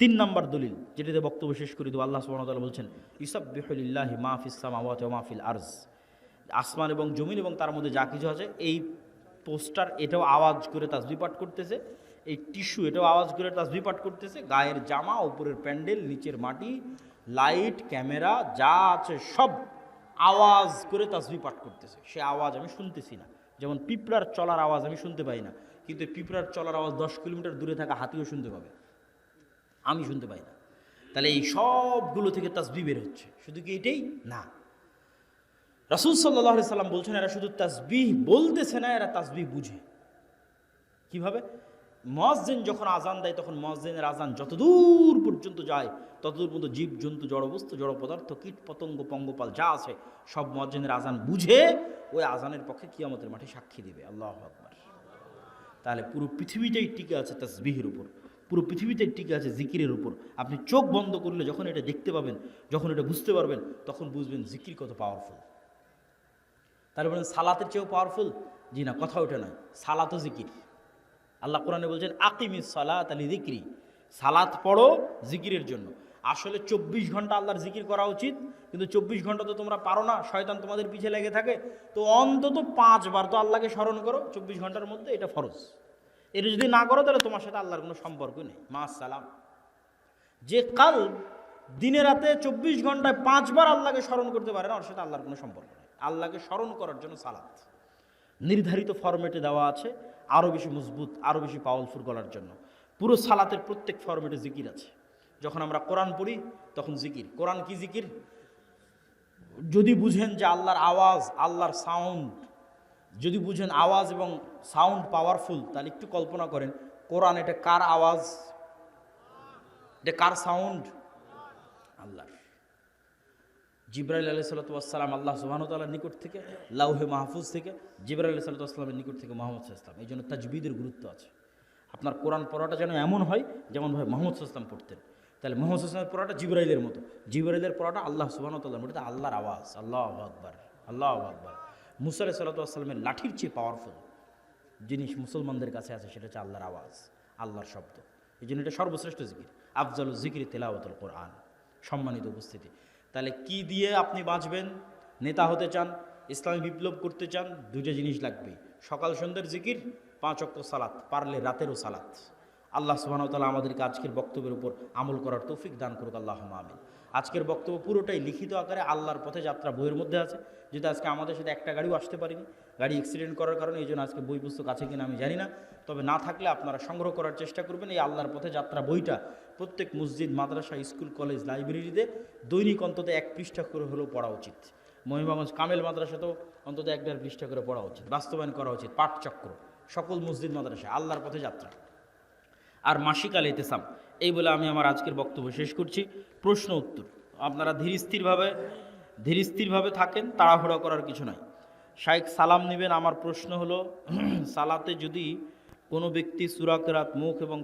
3 নম্বর দলিল, যেটাতে বক্তব্য শেষ করে দেবো, আল্লাহ সুবহানাহু ওয়া তাআলা বলছেন ইউসাব্বিহু লিল্লাহি মা ফিস সামাওয়াতি ওয়া মা ফিল আরজ, আসমান এবং জমিন এবং তার মধ্যে যা কিছু আছে। এই পোস্টার এটাও আওয়াজ করে তাসবিহ পাঠ করতেছে, এই টিস্যু এটাও আওয়াজ করে তাসবিহ পাঠ করতেছে, গায়ের জামা, উপরের প্যান্ডেল, নিচের মাটি, লাইট, ক্যামেরা যা আছে সব আওয়াজ করে তাসবিহ পাঠ করতেছে। সে আওয়াজ আমি শুনতেছি না, যেমন পিঁপড়ার চলার আওয়াজ আমি শুনতে পাই না, কিন্তু পিঁপড়ার চলার আওয়াজ 10 কিলোমিটার দূরে থাকা হাতিও শুনতে পাবে, আমি শুনতে পাই না। তাহলে এই সবগুলো থেকে তাসবিহ বের হচ্ছে। শুধু কি এটাই না, রাসূল সাল্লাল্লাহু আলাইহি সাল্লাম বলছেন এরা শুধু তাসবিহ বলতেছে না, এরা তাসবিহ বুঝে। কিভাবে? মুয়াজ্জিন যখন আজান দেয় তখন মুয়াজ্জিনের আজান যতদূর পর্যন্ত যায় ততদূর পর্যন্ত জীব জন্তু, জড়বস্তু, জড় পদার্থ, কীট পতঙ্গ, পঙ্গপাল যা আছে সব মুয়াজ্জিনের আজান বুঝে ওই আজানের পক্ষে কিয়ামতের মাঠে সাক্ষী দিবে। আল্লাহু আকবার। তাহলে পুরো পৃথিবীটাই টিকে আছে তাসবিহের উপর, পুরো পৃথিবীটাই টিকে আছে জিকিরের উপর। আপনি চোখ বন্ধ করলে যখন এটা দেখতে পাবেন, যখন এটা বুঝতে পারবেন, তখন বুঝবেন জিকির কত পাওয়ারফুল। তাহলে বলেন সালাতের চেয়েও পাওয়ারফুল? জি না, কথা ওঠে নয়, সালাতও জিকির। আল্লাহ কোরআনে বলছেন আকিমিস সালাত লিযিকরি, সালাত পড়ো জিকিরের জন্য। আসলে 24 ঘন্টা আল্লাহর জিকির করা উচিত, কিন্তু 24 ঘন্টা তো তোমরা পারো না, শয়তান তোমাদের পিছে লেগে থাকে। তো অন্তত 5 বার তো আল্লাহকে স্মরণ করো 24 ঘন্টার মধ্যে, এটা ফরজ। এটা যদি না করো তাহলে তোমার সাথে আল্লাহর কোনো সম্পর্ক নেই। মা সালাম। যে কাল দিনে রাতে 24 ঘন্টায় 5 বার আল্লাহকে স্মরণ করতে পারে না, ওর সাথে আল্লাহর কোনো সম্পর্ক নেই। আল্লাহকে স্মরণ করার জন্য সালাত নির্ধারিত ফরম্যাটে দেওয়া আছে, আরও বেশি মজবুত, আরও বেশি পাওয়ারফুল করার জন্য। পুরো সালাতের প্রত্যেক ফরম্যাটে জিকির আছে। যখন আমরা কোরআন পড়ি তখন জিকির। কোরআন কি জিকির? যদি বুঝেন যে আল্লাহর আওয়াজ, আল্লাহর সাউন্ড, যদি বুঝেন আওয়াজ এবং সাউন্ড পাওয়ারফুল, তাহলে একটু কল্পনা করেন কোরআন এটা কার আওয়াজ, এটা কার সাউন্ড? আল্লাহর। জিবরাইল আলাইহিসসালাতু ওয়াসসালাম আল্লাহ সুবহানাহু ওয়া তাআলার নিকট থেকে, লাউহে মাহফুজ থেকে, জিবরাইল আলাইহিসসালাতু ওয়াসসালামের নিকট থেকে মুহাম্মদ সাল্লাল্লাহু আলাইহি ওয়াসাল্লাম। এই জন্য তাজবিদের গুরুত্ব আছে। আপনার কোরআন পড়াটা যেন এমন হয় যেমনভাবে মুহাম্মদ সাল্লাল্লাহু আলাইহি ওয়াসাল্লাম পড়তেন। তাহলে মুহাম্মদ সাল্লাল্লাহু আলাইহি ওয়াসাল্লামের পড়াটা জিবরাইলের মতো, জিবরাইলের পড়াটা আল্লাহ সুবহানাহু ওয়া তাআলার মতো, এটা আল্লাহর আওয়াজ। আল্লাহু আকবার, আল্লাহু আকবার। মুসা আলাইহিসসালাতু ওয়াসসালামের লাঠির চেয়ে পাওয়ারফুল জিনিস মুসলমানদের কাছে আছে, সেটা হচ্ছে আল্লাহর আওয়াজ, আল্লাহর শব্দ। এই জন্য এটা সর্বশ্রেষ্ঠ জিকির। আফজালুজ জিকির তিলাওয়াতুল কোরআন। সম্মানিত উপস্থিতি, তাহলে কি দিয়ে আপনি বাঁচবেন? নেতা হতে চান, ইসলামী বিপ্লব করতে চান, দুইটা জিনিস লাগবে, সকাল সন্ধ্যের জিকির, 5 ওয়াক্ত সালাত, পারলে রাতেরও সালাত। আল্লাহ সুবহানাহু ওয়া তাআলা আমাদেরকে আজকের বক্তব্যের উপর আমল করার তৌফিক দান করুক, আল্লাহুম্মা আমিন। আজকের বক্তব্য পুরোটাই লিখিত আকারে আল্লাহর পথে যাত্রা বইয়ের মধ্যে আছে, যেটা আজকে আমাদের সাথে একটা গাড়িও আসতে পারিনি, গাড়ি অ্যাক্সিডেন্ট করার কারণে। এই জন্য আজকে বই পুস্তক আছে কিনা আমি জানি না, তবে না থাকলে আপনারা সংগ্রহ করার চেষ্টা করবেন। এই আল্লাহর পথে যাত্রা বইটা প্রত্যেক মসজিদ, মাদ্রাসা, স্কুল, কলেজ, লাইব্রেরিতে দৈনিক অন্তত 1 পৃষ্ঠা করে হলেও পড়া উচিত। মহিমাগঞ্জ কামেল মাদ্রাসাতেও অন্তত 1-1.5 পৃষ্ঠা করে পড়া উচিত, বাস্তবায়ন করা উচিত। পাঠচক্র সকল মসজিদ মাদ্রাসায় আল্লাহর পথে যাত্রা আর মাসিক আল ইতিসাম। এই বলে আমি আমার আজকের বক্তব্য শেষ করছি। প্রশ্ন উত্তর আপনারা ধীর স্থিরভাবে থাকেন, তাড়াহুড়া করার কিছু নাই। শাইখ সালাম নেবেন। আমার প্রশ্ন হলো, সালাতে যদি কোনো ব্যক্তি সূরা কিরাত মুখ এবং